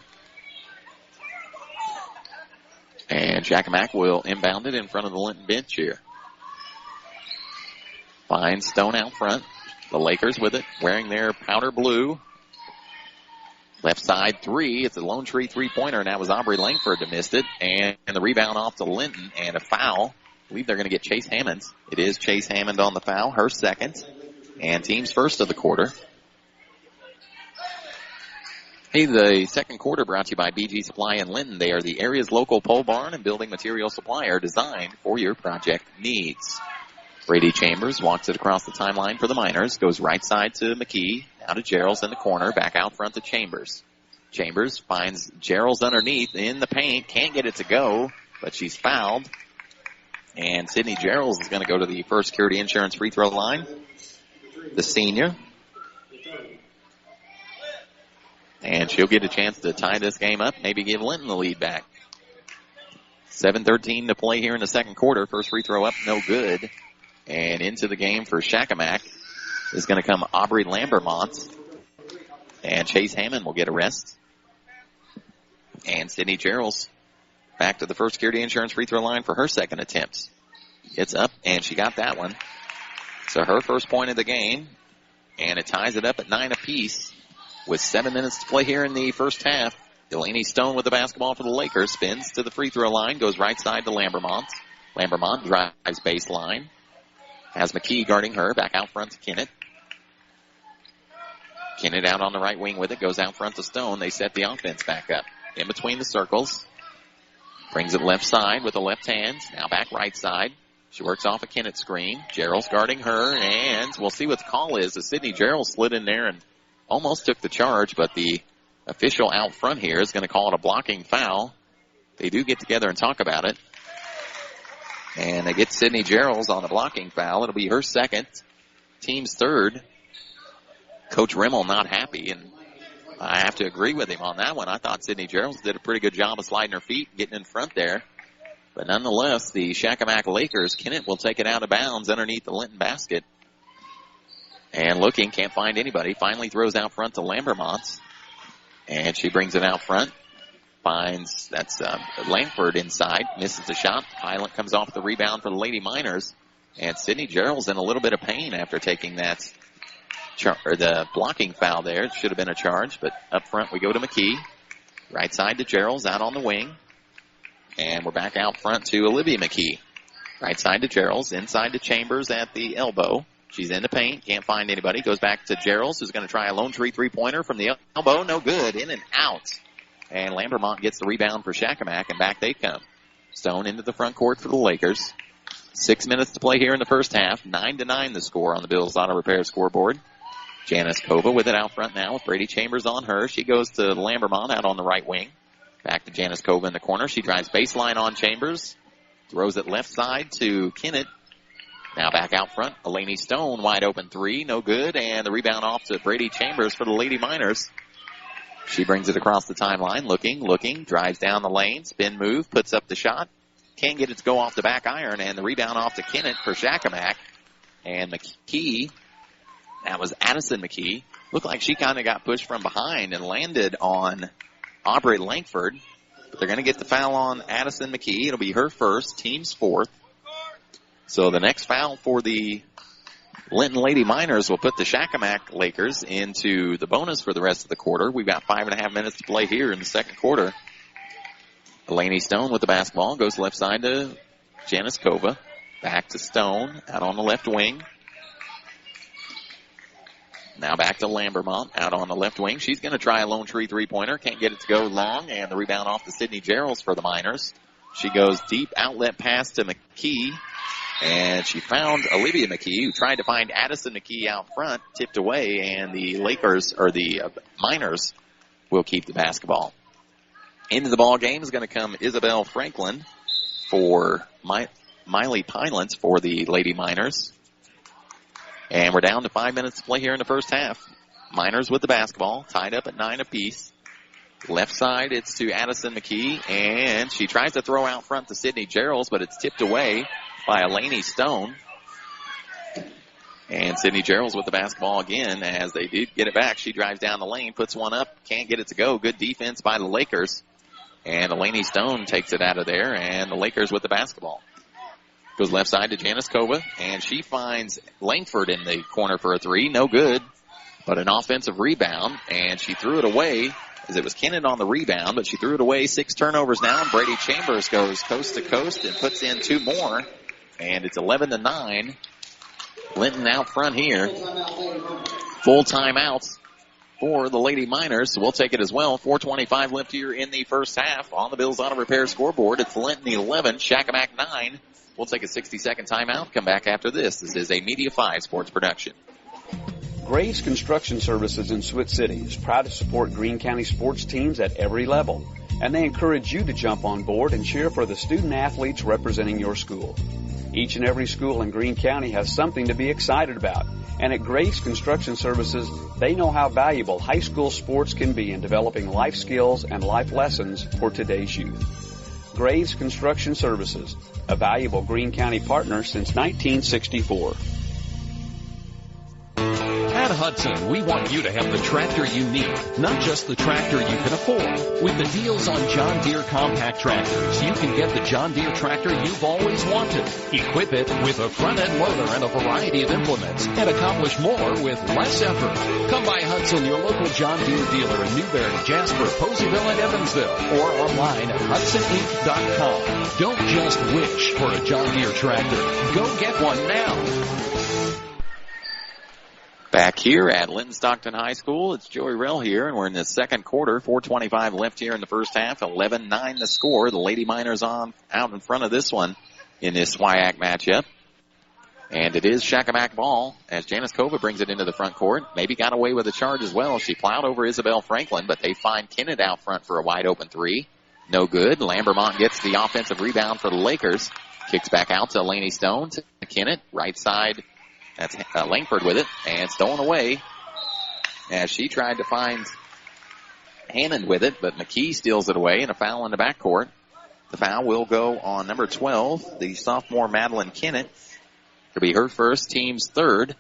And Shakamak will inbound it in front of the Linton bench here. Finds Stone out front. The Lakers with it, wearing their powder blue. Left side 3. It's a Lone Tree 3-pointer, and that was Aubrey Langford that missed it. And the rebound off to Linton, and a foul. I believe they're going to get Chase Hammond. It is Chase Hammond on the foul, her second. And team's first of the quarter. Hey, the second quarter brought to you by BG Supply in Linton. They are the area's local pole barn and building material supplier designed for your project needs. Brady Chambers walks it across the timeline for the Miners. Goes right side to McKee. Now to Geralds in the corner. Back out front to Chambers. Chambers finds Geralds underneath in the paint. Can't get it to go. but she's fouled. And Sydney Gerald is going to go to the First Security Insurance free throw line, the senior. And she'll get a chance to tie this game up, maybe give Linton the lead back. 7:13 to play here in the second quarter. First free throw up, no good. And into the game for Shakamak is going to come Aubrey Lambermont. And Chase Hammond will get a rest. And Sydney Gerald's back to the First Security Insurance free throw line for her second attempt. It's up, and she got that one. So her first point of the game, and it ties it up at 9 apiece with 7 minutes to play here in the first half. Delaney Stone with the basketball for the Lakers, spins to the free throw line, goes right side to Lambermont. Lambermont drives baseline. Has McKee guarding her, back out front to Kennett. Kennett out on the right wing with it, goes out front to Stone. They set the offense back up. In between the circles. Brings it left side with the left hand. Now back right side. She works off a Kennett screen. Gerald's guarding her, and we'll see what the call is. Sydney Gerald slid in there and almost took the charge, but the official out front here is going to call it a blocking foul. They do get together and talk about it. And they get Sydney Gerald's on the blocking foul. It'll be her second, team's third. Coach Rimmel not happy, and I have to agree with him on that one. I thought Sydney Gerald did a pretty good job of sliding her feet, getting in front there. But nonetheless, the Shakamak Lakers, Kennett will take it out of bounds underneath the Linton basket. And looking, can't find anybody. Finally throws out front to Lambermont. And she brings it out front. Finds, that's Langford inside. Misses the shot. Highland comes off the rebound for the Lady Miners. And Sydney Gerald's in a little bit of pain after taking that, the blocking foul there. It should have been a charge, but up front we go to McKee. Right side to Gerald's, out on the wing. And we're back out front to Olivia McKee. Right side to Gerald's, inside to Chambers at the elbow. She's in the paint, can't find anybody. Goes back to Gerald's, who's going to try a lone tree three-pointer from the elbow. No good, in and out. And Lambermont gets the rebound for Shakamak, and back they come. Stone into the front court for the Lakers. 6 minutes to play here in the first half. 9-9 the score on the Bills Auto Repair scoreboard. Janice Kova with it out front now with Brady Chambers on her. She goes to Lambermont out on the right wing. Back to Janice Kova in the corner. She drives baseline on Chambers. Throws it left side to Kennett. Now back out front. Elaney Stone, wide open three. No good. And the rebound off to Brady Chambers for the Lady Miners. She brings it across the timeline. Looking. Drives down the lane. Spin move. Puts up the shot. Can't get it to go off the back iron. And the rebound off to Kennett for Shakamak. And McKee. That was Addison McKee. Looked like she kind of got pushed from behind and landed on Aubrey Langford. But they're going to get the foul on Addison McKee. It'll be her first, team's fourth. So the next foul for the Linton Lady Miners will put the Shakamak Lakers into the bonus for the rest of the quarter. We've got 5.5 minutes to play here in the second quarter. Elaney Stone with the basketball. Goes left side to Janice Kova. Back to Stone out on the left wing. Now back to Lambermont out on the left wing. She's going to try a lone tree three-pointer. Can't get it to go long. And the rebound off to Sydney Gerald's for the Miners. She goes deep outlet pass to McKee. And she found Olivia McKee, who tried to find Addison McKee out front, tipped away, and the Lakers, or the Miners, will keep the basketball. Into the ball game is going to come Isabel Franklin for Miley Pilants for the Lady Miners. And we're down to 5 minutes to play here in the first half. Miners with the basketball, tied up at 9 apiece. Left side, it's to Addison McKee, and she tries to throw out front to Sydney Gerald's, but it's tipped away by Elaney Stone. And Sydney Gerald's with the basketball again as they did get it back. She drives down the lane, puts one up, can't get it to go. Good defense by the Lakers. And Elaney Stone takes it out of there, and the Lakers with the basketball. Goes left side to Janice Kova, and she finds Langford in the corner for a three. No good, but an offensive rebound, and she threw it away as it was Kennett on the rebound, but she threw it away. 6 turnovers now, and Brady Chambers goes coast to coast and puts in 2 more, and it's 11-9. Linton out front here. Full timeout for the Lady Miners, so we'll take it as well. 4:25 left here in the first half on the Bills Auto Repair scoreboard. It's Linton 11, Shakamak 9. We'll take a 60-second timeout, come back after this. This is a Media 5 sports production. Graves Construction Services in Switz City is proud to support Greene County sports teams at every level. and they encourage you to jump on board and cheer for the student athletes representing your school. Each and every school in Greene County has something to be excited about, and at Graves Construction Services, they know how valuable high school sports can be in developing life skills and life lessons for today's youth. Graves Construction Services, a valuable Greene County partner since 1964. At Hudson, we want you to have the tractor you need, not just the tractor you can afford. With the deals on John Deere compact tractors, you can get the John Deere tractor you've always wanted. Equip it with a front-end loader and a variety of implements, and accomplish more with less effort. Come by Hudson, your local John Deere dealer in Newberry, Jasper, Poseyville, and Evansville, or online at HudsonInc.com. Don't just wish for a John Deere tractor. Go get one now. Back here at Linton-Stockton High School, it's Joey Rell here, and we're in the second quarter. 4:25 left here in the first half. 11-9 the score. The Lady Miners out in front of this one in this SWIAC matchup. And it is Shakamak ball as Janice Kova brings it into the front court. Maybe got away with a charge as well. She plowed over Isabel Franklin, but they find Kennett out front for a wide open three. No good. Lambermont gets the offensive rebound for the Lakers. Kicks back out to Laney Stone to Kennett. Right side. That's Langford with it, and stolen away as she tried to find Hammond with it, but McKee steals it away, and a foul in the backcourt. The foul will go on number 12, the sophomore Madeline Kennett. It'll be her first, team's third.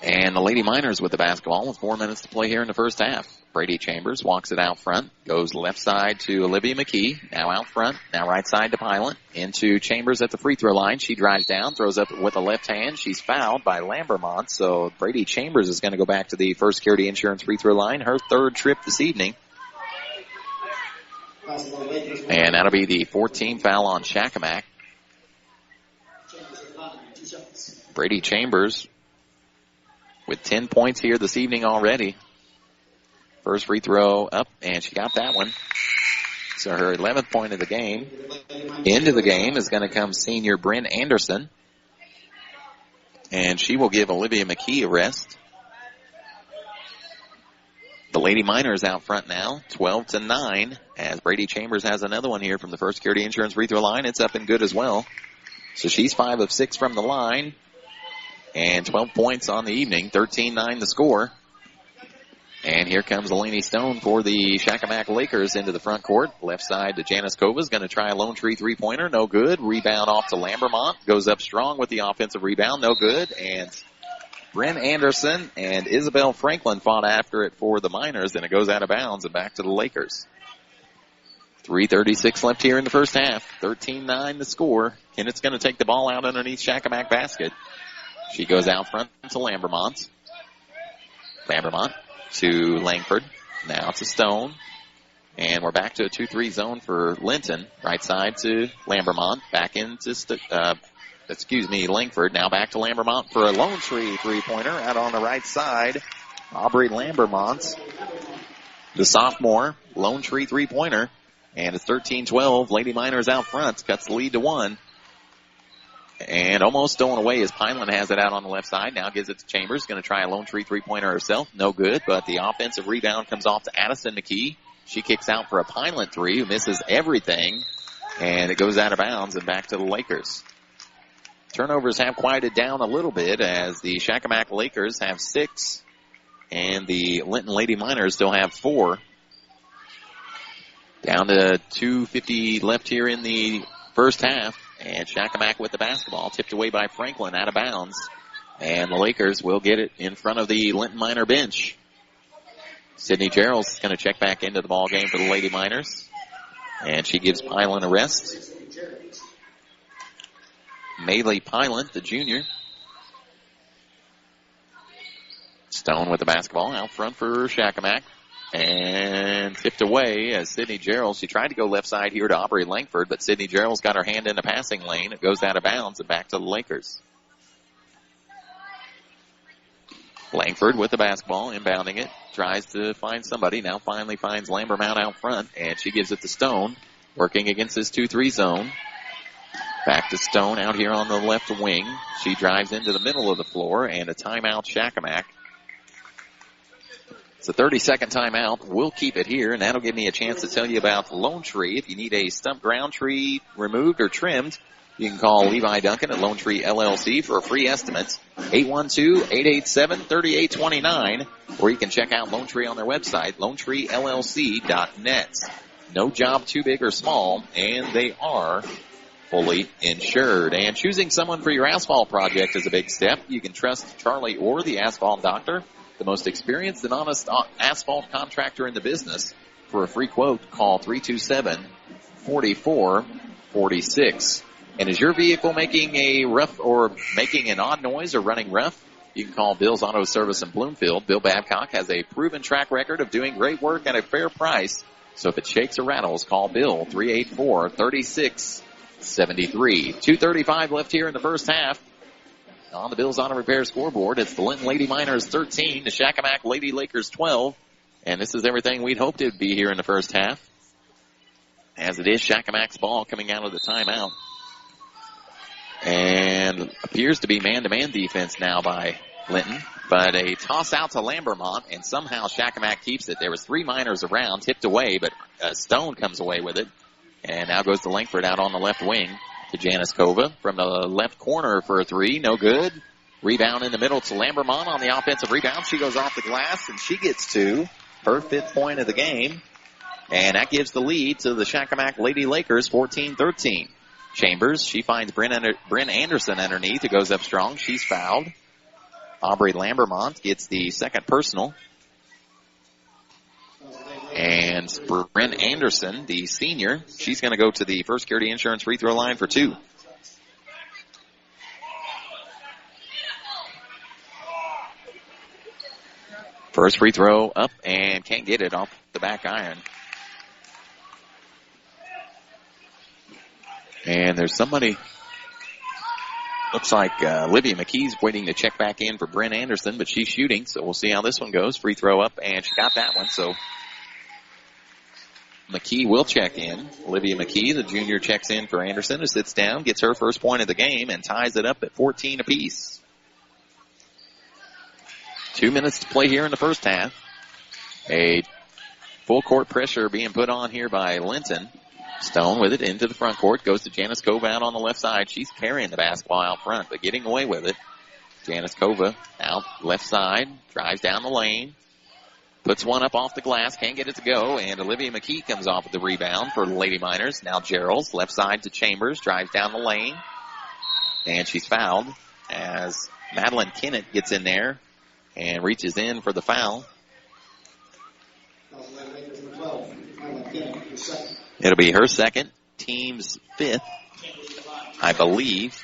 And the Lady Miners with the basketball with 4 minutes to play here in the first half. Brady Chambers walks it out front, goes left side to Olivia McKee, now out front, now right side to Pilot, into Chambers at the free throw line. She drives down, throws up with a left hand. She's fouled by Lambermont, so Brady Chambers is going to go back to the First Security Insurance free throw line, her third trip this evening. And that'll be the 14th foul on Shakamak. Brady Chambers with 10 points here this evening already. First free throw up, and she got that one. So her 11th point of the game. Into the game is going to come senior Bryn Anderson. And she will give Olivia McKee a rest. The Lady Miners out front now, 12-9, as Brady Chambers has another one here from the First Security Insurance free throw line. It's up and good as well. So she's 5 of 6 from the line. And 12 points on the evening, 13-9 the score. And here comes Laney Stone for the Shakamak Lakers into the front court. Left side to Janice Kova is going to try a Lone Tree three-pointer. No good. Rebound off to Lambermont. Goes up strong with the offensive rebound. No good. And Bryn Anderson and Isabel Franklin fought after it for the Miners, and it goes out of bounds and back to the Lakers. 3:36 left here in the first half. 13-9 the score. Kennett's going to take the ball out underneath Shakamak basket. She goes out front to Lambermont. Lambermont to Langford. Now to Stone. And we're back to a 2-3 zone for Linton. Right side to Lambermont. Back into, Langford. Now back to Lambermont for a Lone Tree three-pointer out on the right side. Aubrey Lambermont, the sophomore, Lone Tree three-pointer. And it's 13-12. Lady Miners out front. Cuts the lead to 1. And almost stolen away as Pineland has it out on the left side. Now gives it to Chambers. Going to try a Lone Tree three-pointer herself. No good, but the offensive rebound comes off to Addison McKee. She kicks out for a Pineland three, who misses everything. And it goes out of bounds and back to the Lakers. Turnovers have quieted down a little bit as the Shakamak Lakers have 6. And the Linton Lady Miners still have 4. Down to 2:50 left here in the first half. And Shakamak with the basketball, tipped away by Franklin, out of bounds. And the Lakers will get it in front of the Linton Miner bench. Sydney Gerald's going to check back into the ball game for the Lady Miners. And she gives Pylant a rest. Maylee Pylant, the junior. Stone with the basketball out front for Shakamak. And tipped away as Sydney Gerald. She tried to go left side here to Aubrey Langford, but Sydney Gerald's got her hand in the passing lane. It goes out of bounds and back to the Lakers. Langford with the basketball, inbounding it. Tries to find somebody. Now finally finds Lambermont out front, and she gives it to Stone, working against this 2-3 zone. Back to Stone out here on the left wing. She drives into the middle of the floor, and a timeout Shakamak. It's a 30-second timeout. We'll keep it here, and that'll give me a chance to tell you about Lone Tree. If you need a stump ground tree removed or trimmed, you can call Levi Duncan at Lone Tree LLC for a free estimate, 812-887-3829, or you can check out Lone Tree on their website, lonetreellc.net. No job too big or small, and they are fully insured. And choosing someone for your asphalt project is a big step. You can trust Charlie Orr, the asphalt doctor, the most experienced and honest asphalt contractor in the business. For a free quote, call 327-4446. And is your vehicle making a rough or making an odd noise or running rough? You can call Bill's Auto Service in Bloomfield. Bill Babcock has a proven track record of doing great work at a fair price. So if it shakes or rattles, call Bill, 384-3673. 2:35 left here in the first half. On the Bills Auto Repair scoreboard, it's the Linton Lady Miners 13, the Shakamak Lady Lakers 12. And this is everything we'd hoped it would be here in the first half. As it is, Shakamak's ball coming out of the timeout. And appears to be man-to-man defense now by Linton. But a toss out to Lambermont, and somehow Shakamak keeps it. There was 3 Miners around, tipped away, but Stone comes away with it. And now goes to Langford out on the left wing to Janice Kova from the left corner for a 3. No good. Rebound in the middle to Lambermont on the offensive rebound. She goes off the glass, and she gets to her 5th point of the game. And that gives the lead to the Shakamak Lady Lakers, 14-13. Chambers, she finds Bryn Anderson underneath. It goes up strong. She's fouled. Aubrey Lambermont gets the second personal. And Bryn Anderson, the senior, she's going to go to the First Security Insurance free throw line for 2. First free throw up and can't get it off the back iron. And there's somebody, looks like Olivia McKee's waiting to check back in for Bryn Anderson, but she's shooting, so we'll see how this one goes. Free throw up, and she got that one, so McKee will check in. Olivia McKee, the junior, checks in for Anderson, who sits down, gets her first point of the game, and ties it up at 14 apiece. 2 minutes to play here in the first half. A full court pressure being put on here by Linton. Stone with it into the front court. Goes to Janice Kova out on the left side. She's carrying the basketball out front, but getting away with it. Janice Kova out left side. Drives down the lane. Puts one up off the glass. Can't get it to go. And Olivia McKee comes off with the rebound for the Lady Miners. Now Gerald's left side to Chambers. Drives down the lane. And she's fouled as Madeline Kennett gets in there and reaches in for the foul. It'll be her second, team's 5th, I believe.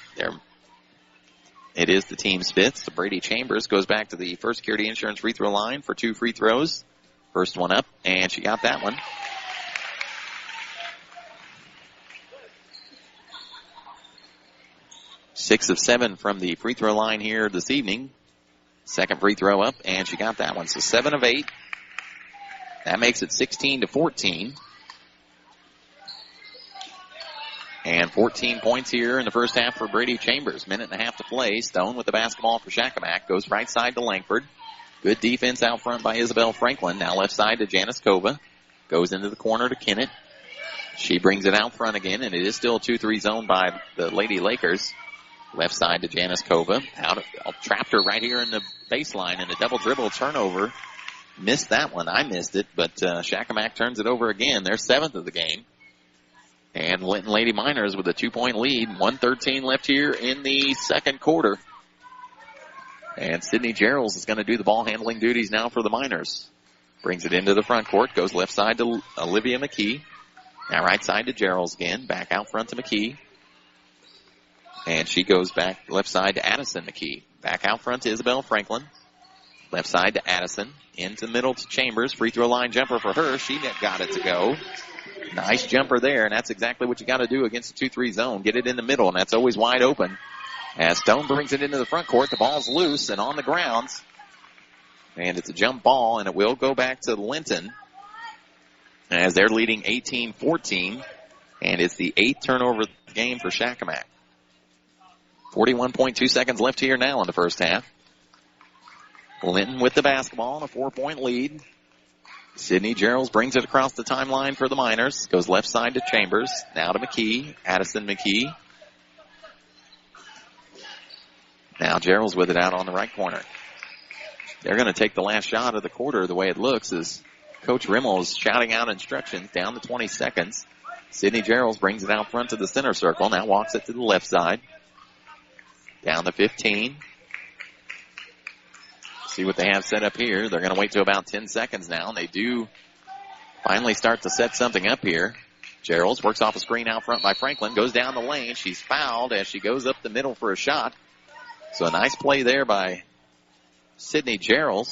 It is the team's 5th. So Brady Chambers goes back to the First Security Insurance free throw line for 2 free throws. First one up, and she got that one. Six of 7 from the free throw line here this evening. Second free throw up, and she got that one. So 7 of 8. That makes it 16-14. And 14 points here in the first half for Brady Chambers. Minute and a half to play. Stone with the basketball for Shakamak. Goes right side to Langford. Good defense out front by Isabel Franklin. Now left side to Janice Kova. Goes into the corner to Kennett. She brings it out front again, and it is still a 2-3 zone by the Lady Lakers. Left side to Janice Kova. Trapped her right here in the baseline, and a double dribble turnover. Missed that one. I missed it, but Shakamak turns it over again. They're 7th of the game. And Linton Lady Miners with a 2-point lead. 1:13 left here in the second quarter. And Sydney Geralds is going to do the ball handling duties now for the Miners. Brings it into the front court. Goes left side to Olivia McKee. Now right side to Geralds again. Back out front to McKee. And she goes back left side to Addison McKee. Back out front to Isabel Franklin. Left side to Addison. Into the middle to Chambers. Free throw line jumper for her. She got it to go. Nice jumper there, and that's exactly what you got to do against a 2-3 zone. Get it in the middle, and that's always wide open. As Stone brings it into the front court, the ball's loose and on the grounds. And it's a jump ball, and it will go back to Linton as they're leading 18-14. And it's the 8th turnover of the game for Shakamak. 41.2 seconds left here now in the first half. Linton with the basketball and a 4-point lead. Sydney Gerald brings it across the timeline for the Miners. Goes left side to Chambers. Now to McKee. Addison McKee. Now Gerald's with it out on the right corner. They're going to take the last shot of the quarter. The way it looks is Coach Rimmel is shouting out instructions down to 20 seconds. Sydney Gerald brings it out front to the center circle. Now walks it to the left side. Down to 15. See what they have set up here. They're going to wait to about 10 seconds now, and they do finally start to set something up here. Gerald works off a screen out front by Franklin, goes down the lane. She's fouled as she goes up the middle for a shot. So a nice play there by Sydney Gerald.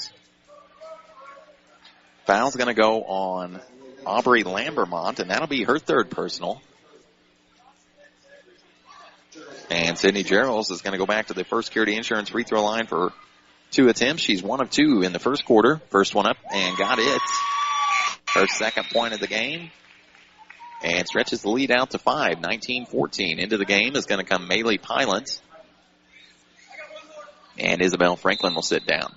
Foul's going to go on Aubrey Lambermont, and that'll be her third personal. And Sydney Gerald is going to go back to the First Security Insurance free throw line for 2 attempts. She's 1 of 2 in the first quarter. First one up and got it. Her second point of the game. And stretches the lead out to 5, 19-14. Into the game is going to come Maylee Pilot. And Isabel Franklin will sit down.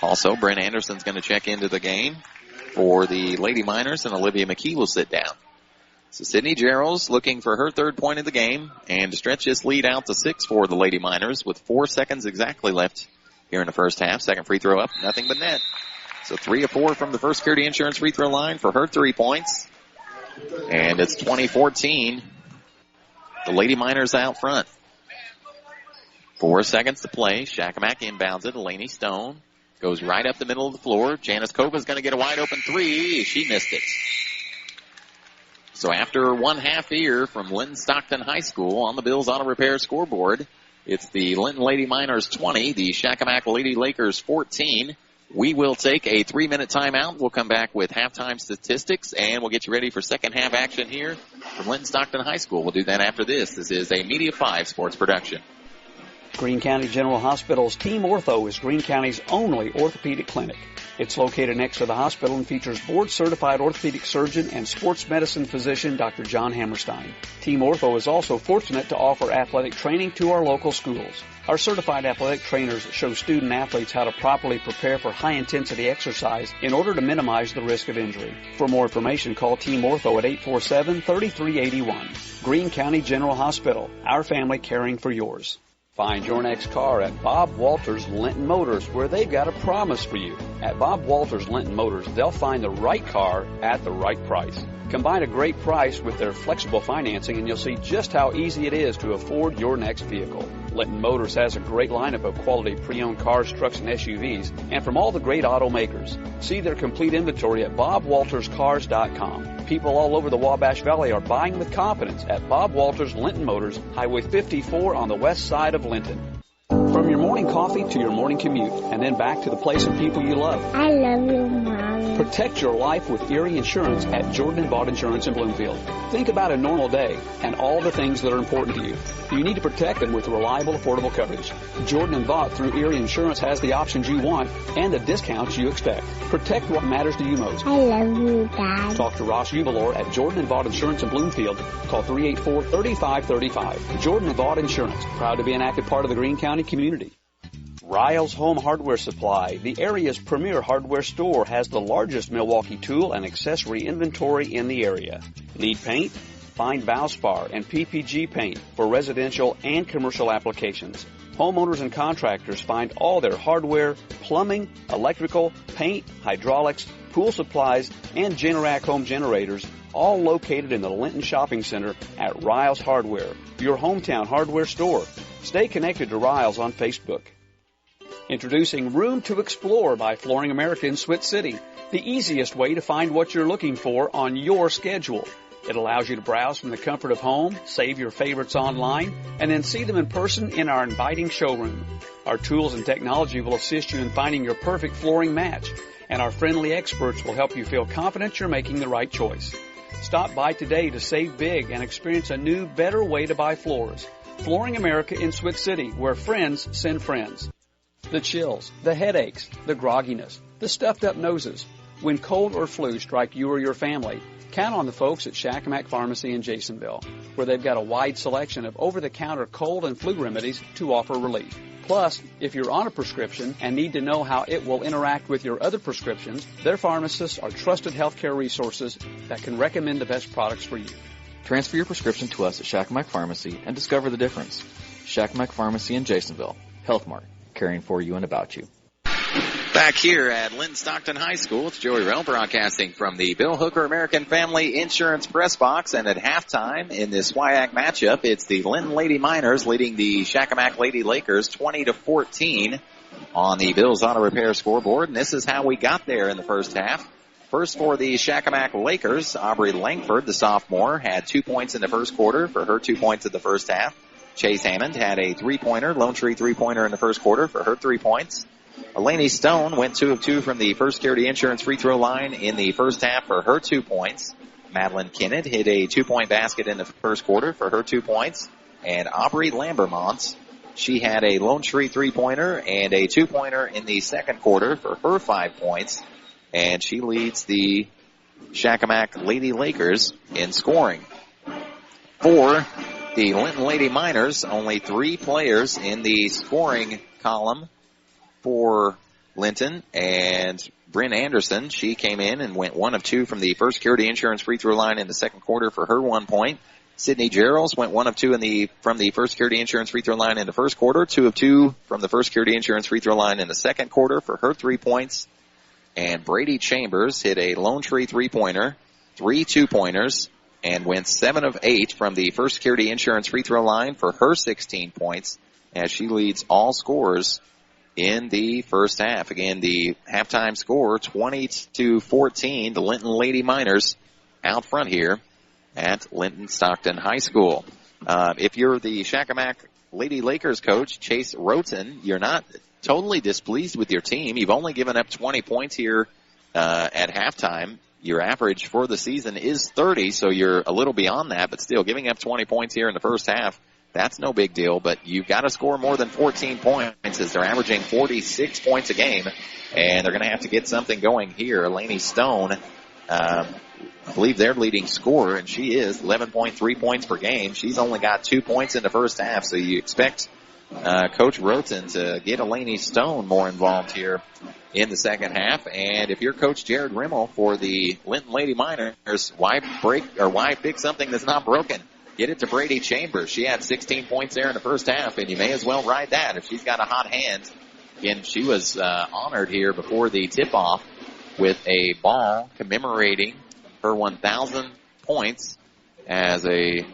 Also, Brent Anderson's going to check into the game for the Lady Miners, and Olivia McKee will sit down. So Sydney Gerald's looking for her third point of the game and to stretch this lead out to 6 for the Lady Miners with 4 seconds exactly left here in the first half. Second free throw up, nothing but net. So 3 of 4 from the First Security Insurance free throw line for her 3 points. And it's 20-14. The Lady Miners out front. 4 seconds to play. Shakamak inbounds it. Elaney Stone goes right up the middle of the floor. Janice Kova's going to get a wide open 3. She missed it. So after one half here from Linton-Stockton High School on the Bills Auto Repair scoreboard, it's the Linton Lady Miners 20, the Shakamak Lady Lakers 14. We will take a 3-minute timeout. We'll come back with halftime statistics, and we'll get you ready for second half action here from Linton-Stockton High School. We'll do that after this. This is a Media 5 sports production. Greene County General Hospital's Team Ortho is Greene County's only orthopedic clinic. It's located next to the hospital and features board-certified orthopedic surgeon and sports medicine physician Dr. John Hammerstein. Team Ortho is also fortunate to offer athletic training to our local schools. Our certified athletic trainers show student athletes how to properly prepare for high-intensity exercise in order to minimize the risk of injury. For more information, call Team Ortho at 847-3381. Greene County General Hospital, our family caring for yours. Find your next car at Bob Walters Linton Motors, where they've got a promise for you. At Bob Walters Linton Motors, they'll find the right car at the right price. Combine a great price with their flexible financing, and you'll see just how easy it is to afford your next vehicle. Linton Motors has a great lineup of quality pre-owned cars, trucks, and SUVs, and from all the great automakers. See their complete inventory at bobwalterscars.com. People all over the Wabash Valley are buying with confidence at Bob Walters Linton Motors, Highway 54 on the west side of Linton. From your morning coffee to your morning commute, and then back to the place and people you love. I love you, Mom. Protect your life with Erie Insurance at Jordan & Vaught Insurance in Bloomfield. Think about a normal day and all the things that are important to you. You need to protect them with reliable, affordable coverage. Jordan & Vaught through Erie Insurance has the options you want and the discounts you expect. Protect what matters to you most. I love you, Dad. Talk to Ross Ubalor at Jordan & Vaught Insurance in Bloomfield. Call 384-3535. Jordan & Vaught Insurance, proud to be an active part of the Greene County community. Riles Home Hardware Supply, the area's premier hardware store, has the largest Milwaukee tool and accessory inventory in the area. Need paint? Find Valspar and PPG paint for residential and commercial applications. Homeowners and contractors find all their hardware, plumbing, electrical, paint, hydraulics, pool supplies, and Generac home generators, all located in the Linton Shopping Center at Riles Hardware, your hometown hardware store. Stay connected to Riles on Facebook. Introducing Room to Explore by Flooring America in Swit City, the easiest way to find what you're looking for on your schedule. It allows you to browse from the comfort of home, save your favorites online, and then see them in person in our inviting showroom. Our tools and technology will assist you in finding your perfect flooring match, and our friendly experts will help you feel confident you're making the right choice. Stop by today to save big and experience a new, better way to buy floors. Flooring America in Swit City, where friends send friends. The chills, the headaches, the grogginess, the stuffed up noses. When cold or flu strike you or your family, count on the folks at Shakamak Pharmacy in Jasonville, where they've got a wide selection of over-the-counter cold and flu remedies to offer relief. Plus, if you're on a prescription and need to know how it will interact with your other prescriptions, their pharmacists are trusted healthcare resources that can recommend the best products for you. Transfer your prescription to us at Shakamak Pharmacy and discover the difference. Shakamak Pharmacy in Jasonville. Health Mart, caring for you and about you. Back here at Linton-Stockton High School, it's Joey Rell broadcasting from the Bill Hooker American Family Insurance Press Box. And at halftime in this SWIAC matchup, it's the Linton Lady Miners leading the Shakamak Lady Lakers 20-14 on the Bills Auto Repair scoreboard. And this is how we got there in the first half. First for the Shakamak Lakers, Aubrey Langford, the sophomore, had 2 points in the first quarter for her 2 points in the first half. Chase Hammond had a three-pointer, Lone Tree three-pointer in the first quarter for her 3 points. Elaney Stone went 2 of 2 from the First Security Insurance free throw line in the first half for her 2 points. Madeline Kennett hit a 2-point basket in the first quarter for her 2 points. And Aubrey Lambermont, she had a Lone Tree 3-pointer and a 2-pointer in the second quarter for her 5 points. And she leads the Shakamak Lady Lakers in scoring. For the Linton Lady Miners, only 3 players in the scoring column for Linton, and Bryn Anderson, she came in and went 1 of 2 from the First Security Insurance free throw line in the second quarter for her 1 point. Sydney Gerald went 1 of 2 from the First Security Insurance free throw line in the first quarter, 2 of 2 from the First Security Insurance free throw line in the second quarter for her 3 points. And Brady Chambers hit a Lone Tree 3-pointer, 3 2-pointers, and went 7 of 8 from the First Security Insurance free throw line for her 16 points, as she leads all scorers in the first half. Again, the halftime score, 20-14, the Linton Lady Miners out front here at Linton-Stockton High School. If you're the Shakamak Lady Lakers coach, Chase Roten, you're not totally displeased with your team. You've only given up 20 points here at halftime. Your average for the season is 30, so you're a little beyond that, but still giving up 20 points here in the first half, that's no big deal, but you've got to score more than 14 points as they're averaging 46 points a game, and they're going to have to get something going here. Elaney Stone, I believe their leading scorer, and she is 11.3 points per game. She's only got 2 points in the first half, so you expect Coach Roten to get Elaney Stone more involved here in the second half. And if you're Coach Jared Rimmel for the Linton Lady Miners, why fix something that's not broken? Get it to Brady Chambers. She had 16 points there in the first half, and you may as well ride that if she's got a hot hand. Again, she was honored here before the tip-off with a ball commemorating her 1,000 points as a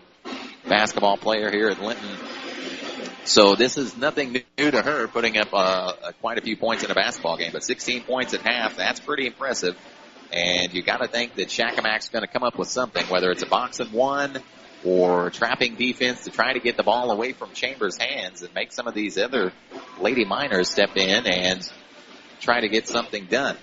basketball player here at Linton. So this is nothing new to her, putting up quite a few points in a basketball game. But 16 points at half, that's pretty impressive. And you got to think that Shakamak's going to come up with something, whether it's a box and one or trapping defense to try to get the ball away from Chambers' hands and make some of these other Lady Miners step in and try to get something done.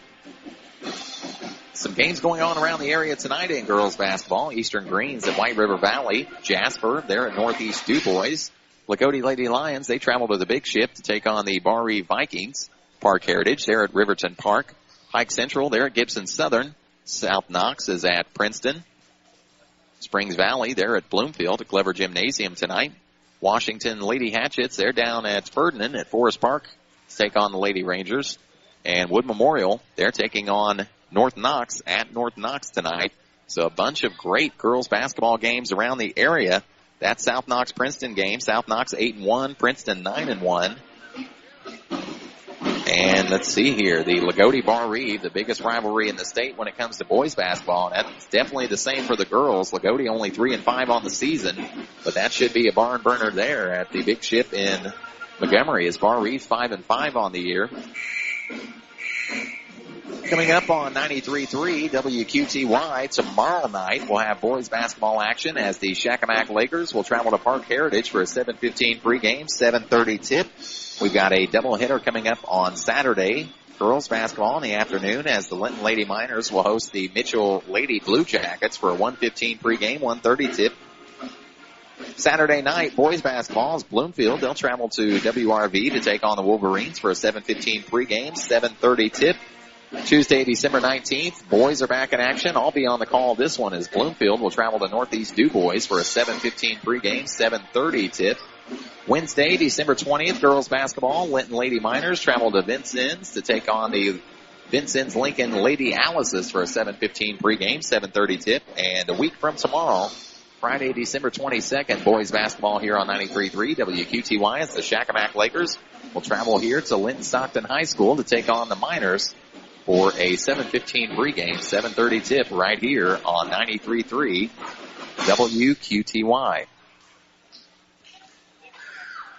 Some games going on around the area tonight in girls basketball. Eastern Greens at White River Valley. Jasper, they're at Northeast DuBois. Lakota Lady Lions, they travel to the Big Ship to take on the Barre Vikings. Park Heritage, they're at Riverton Park. Pike Central, they're at Gibson Southern. South Knox is at Princeton. Springs Valley, they're at Bloomfield at Clever Gymnasium tonight. Washington Lady Hatchets, they're down at Ferdinand at Forest Park to take on the Lady Rangers. And Wood Memorial, they're taking on North Knox at North Knox tonight. So a bunch of great girls basketball games around the area. That South Knox Princeton game. South Knox 8-1, Princeton 9-1. And let's see here, the Lagodi Bar Reeve, the biggest rivalry in the state when it comes to boys basketball. And that's definitely the same for the girls. Lagodi only 3-5 on the season, but that should be a barn burner there at the Big Ship in Montgomery as Bar Reeve 5-5 on the year. Coming up on 93.3 WQTY tomorrow night, we'll have boys basketball action as the Shakamak Lakers will travel to Park Heritage for a 7:15 pregame, 7:30 tip. We've got a doubleheader coming up on Saturday, girls basketball in the afternoon, as the Linton Lady Miners will host the Mitchell Lady Blue Jackets for a 1:15 pregame, 1:30 tip. Saturday night, boys basketball is Bloomfield. They'll travel to WRV to take on the Wolverines for a 7:15 pregame, 7:30 tip. Tuesday, December 19th, boys are back in action. I'll be on the call. This one is Bloomfield will travel to Northeast DuBois for a 7:15 pregame, 7:30 tip. Wednesday, December 20th, girls basketball. Linton Lady Miners travel to Vincennes to take on the Vincennes Lincoln Lady Alice's for a 7:15 pregame, 7:30 tip. And a week from tomorrow, Friday, December 22nd, boys basketball here on 93.3 WQTY as the Shakamak Lakers will travel here to Linton-Stockton High School to take on the Miners for a 7:15 pregame, 7:30 tip right here on 93.3 WQTY.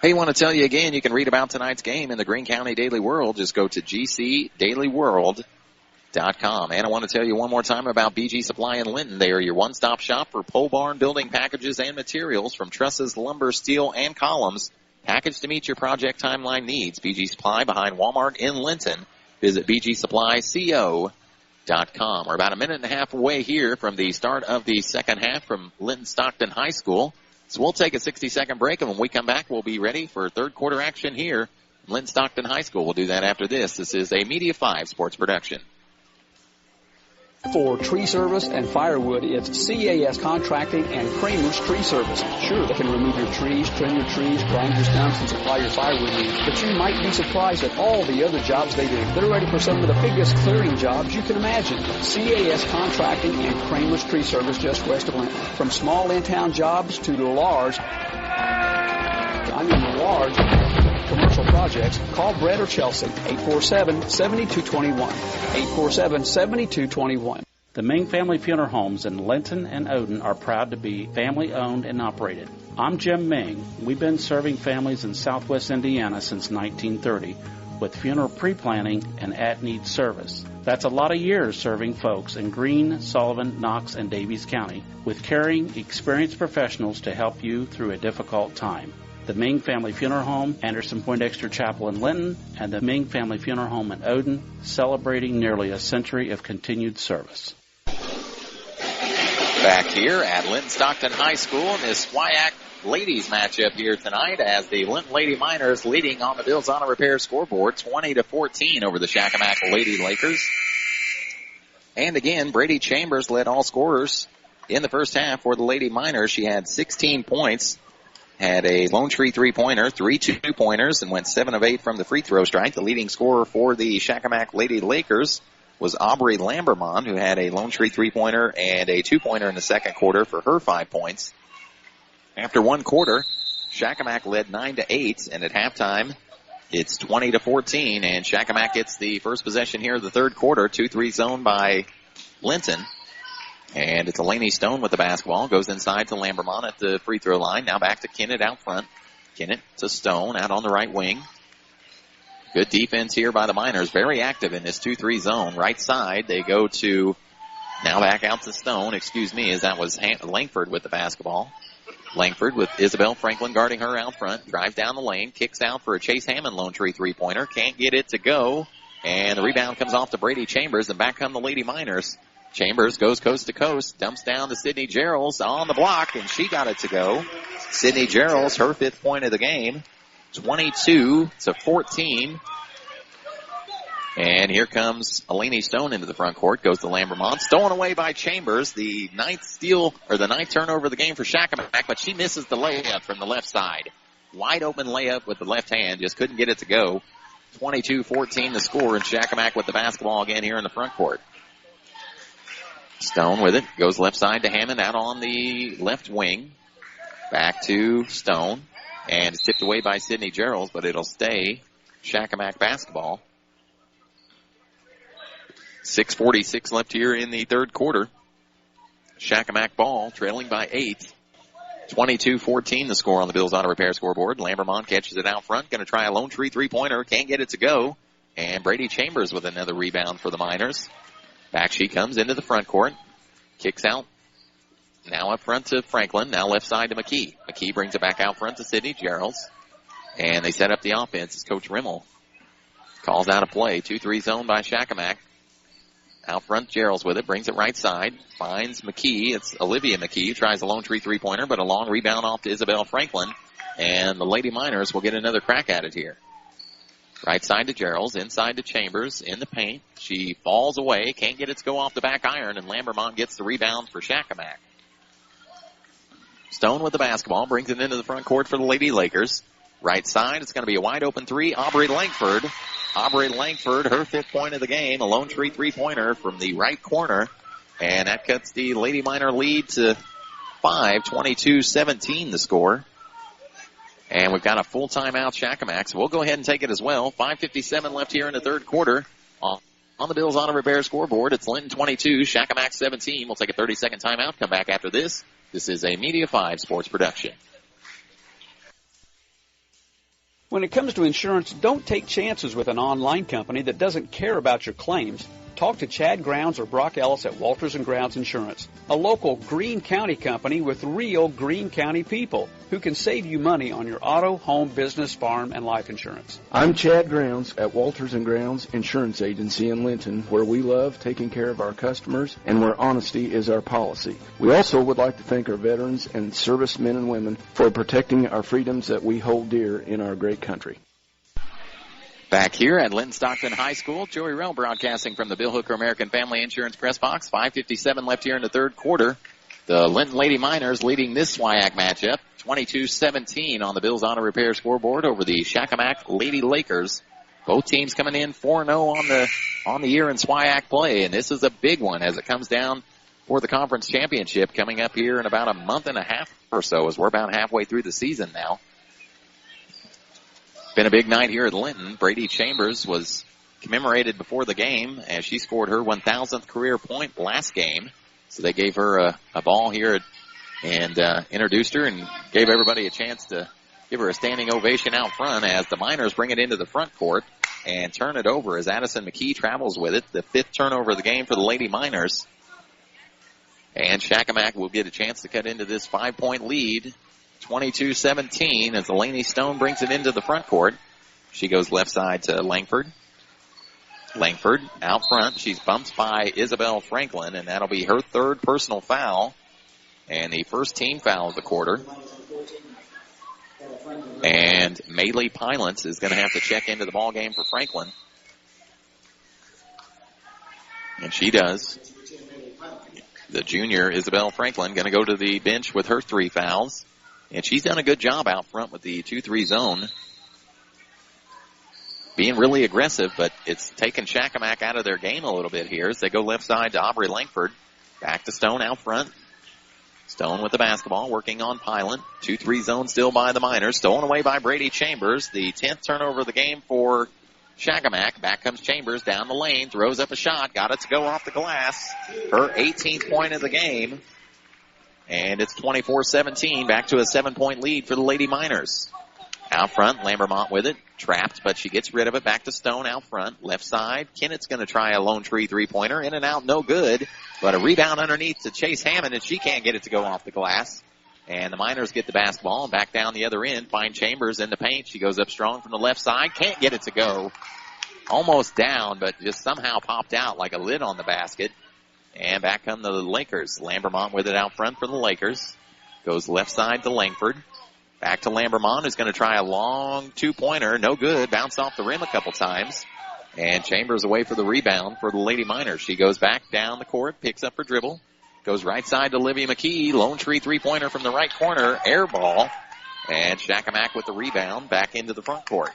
Hey, I want to tell you again, you can read about tonight's game in the Greene County Daily World. Just go to gcdailyworld.com. And I want to tell you one more time about BG Supply in Linton. They are your one-stop shop for pole barn building packages and materials from trusses, lumber, steel, and columns. Packaged to meet your project timeline needs. BG Supply behind Walmart in Linton. Visit bgsupplyco.com. We're about a minute and a half away here from the start of the second half from Linton-Stockton High School. So we'll take a 60-second break, and when we come back, we'll be ready for third quarter action here in Linton-Stockton High School. We'll do that after this. This is a Media 5 sports production. For tree service and firewood, it's CAS Contracting and Kramer's Tree Service. Sure, they can remove your trees, trim your trees, grind your stumps, and supply your firewood needs. But you might be surprised at all the other jobs they do. They're ready for some of the biggest clearing jobs you can imagine. CAS Contracting and Kramer's Tree Service just west of Linton. From small in-town jobs to the large commercial projects, call Brett or Chelsea, 847-7221, 847-7221. The Ming Family Funeral Homes in Linton and Odin are proud to be family-owned and operated. I'm Jim Ming. We've been serving families in southwest Indiana since 1930 with funeral pre-planning and at-need service. That's a lot of years serving folks in Greene, Sullivan, Knox, and Davies County with caring, experienced professionals to help you through a difficult time. The Ming Family Funeral Home, Anderson Poindexter Chapel in Linton, and the Ming Family Funeral Home in Odin, celebrating nearly a century of continued service. Back here at Linton-Stockton High School in this SWIAC ladies matchup here tonight as the Linton Lady Miners leading on the Bills Auto Repair scoreboard 20-14 over the Shakamak Lady Lakers. And again, Brady Chambers led all scorers in the first half for the Lady Miners. She had 16 points. Had a Lone Tree three-pointer, 3 two-pointers, and went 7 of 8 from the free throw strike. The leading scorer for the Shakamak Lady Lakers was Aubrey Lambermont, who had a Lone Tree three-pointer and a two-pointer in the second quarter for her 5 points. After one quarter, Shakamak led 9-8, and at halftime, it's 20-14, and Shakamak gets the first possession here of the third quarter, 2-3 zone by Linton. And it's Elaney Stone with the basketball. Goes inside to Lambermont at the free throw line. Now back to Kennett out front. Kennett to Stone out on the right wing. Good defense here by the Miners. Very active in this 2-3 zone. Right side, they go to, now back out to Stone, as that was Langford with the basketball. Langford with Isabel Franklin guarding her out front. Drives down the lane. Kicks out for a Chase Hammond Lone Tree three-pointer. Can't get it to go. And the rebound comes off to Brady Chambers. And back come the Lady Miners. Chambers goes coast to coast, dumps down to Sydney Geralds on the block, and she got it to go. Sydney Geralds, her 5th point of the game, 22-14. And here comes Elaney Stone into the front court, goes to Lambermont, stolen away by Chambers, the ninth turnover of the game for Shakamak, but she misses the layup from the left side. Wide open layup with the left hand, just couldn't get it to go. 22-14 the score, and Shakamak with the basketball again here in the front court. Stone with it. Goes left side to Hammond out on the left wing. Back to Stone. And it's tipped away by Sydney Geralds, but it'll stay Shakamak basketball. 6:46 left here in the third quarter. Shakamak ball trailing by 8. 22-14 the score on the Bills Auto Repair scoreboard. Lambermont catches it out front. Going to try a Lone Tree three-pointer. Can't get it to go. And Brady Chambers with another rebound for the Miners. Back she comes into the front court. Kicks out. Now up front to Franklin. Now left side to McKee. McKee brings it back out front to Sydney Geralds. And they set up the offense as Coach Rimmel calls out a play. 2-3 zone by Shakamak. Out front, Geralds with it. Brings it right side. Finds McKee. It's Olivia McKee. Tries a Lone Tree three-pointer, but a long rebound off to Isabel Franklin. And the Lady Miners will get another crack at it here. Right side to Geralds, inside to Chambers, in the paint. She falls away, can't get it to go off the back iron, and Lambermont gets the rebound for Shakamak. Stone with the basketball, brings it into the front court for the Lady Lakers. Right side, it's going to be a wide open three. Aubrey Langford, her 5th point of the game. A Lone Tree three-pointer from the right corner. And that cuts the Lady Miner lead to 5, 22-17 the score. And we've got a full timeout, Shakamak, so we'll go ahead and take it as well. 5:57 left here in the third quarter. On the Bills Auto Repair scoreboard, it's Linton 22, Shakamak 17. We'll take a 30-second timeout, come back after this. This is a Media 5 sports production. When it comes to insurance, don't take chances with an online company that doesn't care about your claims. Talk to Chad Grounds or Brock Ellis at Walters & Grounds Insurance, a local Greene County company with real Greene County people who can save you money on your auto, home, business, farm, and life insurance. I'm Chad Grounds at Walters & Grounds Insurance Agency in Linton, where we love taking care of our customers and where honesty is our policy. We also would like to thank our veterans and servicemen and women for protecting our freedoms that we hold dear in our great country. Back here at Linton-Stockton High School, Joey Rell broadcasting from the Bill Hooker American Family Insurance Press Box. 5:57 left here in the third quarter. The Linton Lady Miners leading this SWIAC matchup, 22-17 on the Bills Auto Repair scoreboard over the Shakamak Lady Lakers. Both teams coming in 4-0 on the year in SWIAC play, and this is a big one as it comes down for the conference championship coming up here in about a month and a half or so, as we're about halfway through the season now. Been a big night here at Linton. Brady Chambers was commemorated before the game as she scored her 1,000th career point last game. So they gave her a ball here and introduced her and gave everybody a chance to give her a standing ovation out front as the Miners bring it into the front court and turn it over as Addison McKee travels with it. The 5th turnover of the game for the Lady Miners. And Shakamak will get a chance to cut into this 5-point lead. 22-17 as Delaney Stone brings it into the front court. She goes left side to Langford. Langford out front. She's bumped by Isabel Franklin, and that'll be her 3rd personal foul and the first team foul of the quarter. And Maylee Pilance is going to have to check into the ball game for Franklin. And she does. The junior, Isabel Franklin, going to go to the bench with her 3 fouls. And she's done a good job out front with the 2-3 zone. Being really aggressive, but it's taken Shakamak out of their game a little bit here as they go left side to Aubrey Langford. Back to Stone out front. Stone with the basketball, working on Pilot. 2-3 zone still by the Miners. Stolen away by Brady Chambers. The 10th turnover of the game for Shakamak. Back comes Chambers down the lane, throws up a shot, got it to go off the glass. Her 18th point of the game. And it's 24-17, back to a 7-point lead for the Lady Miners. Out front, Lambermont with it, trapped, but she gets rid of it. Back to Stone out front, left side. Kennett's going to try a Lone Tree three-pointer, in and out, no good. But a rebound underneath to Chase Hammond, and she can't get it to go off the glass. And the Miners get the basketball and back down the other end, find Chambers in the paint. She goes up strong from the left side, can't get it to go. Almost down, but just somehow popped out like a lid on the basket. And back come the Lakers. Lambermont with it out front for the Lakers. Goes left side to Langford. Back to Lambermont, who's going to try a long 2-pointer. No good. Bounced off the rim a couple times. And Chambers away for the rebound for the Lady Miners. She goes back down the court, picks up her dribble. Goes right side to Olivia McKee. Lone Tree three-pointer from the right corner. Air ball. And Shakamak with the rebound back into the front court.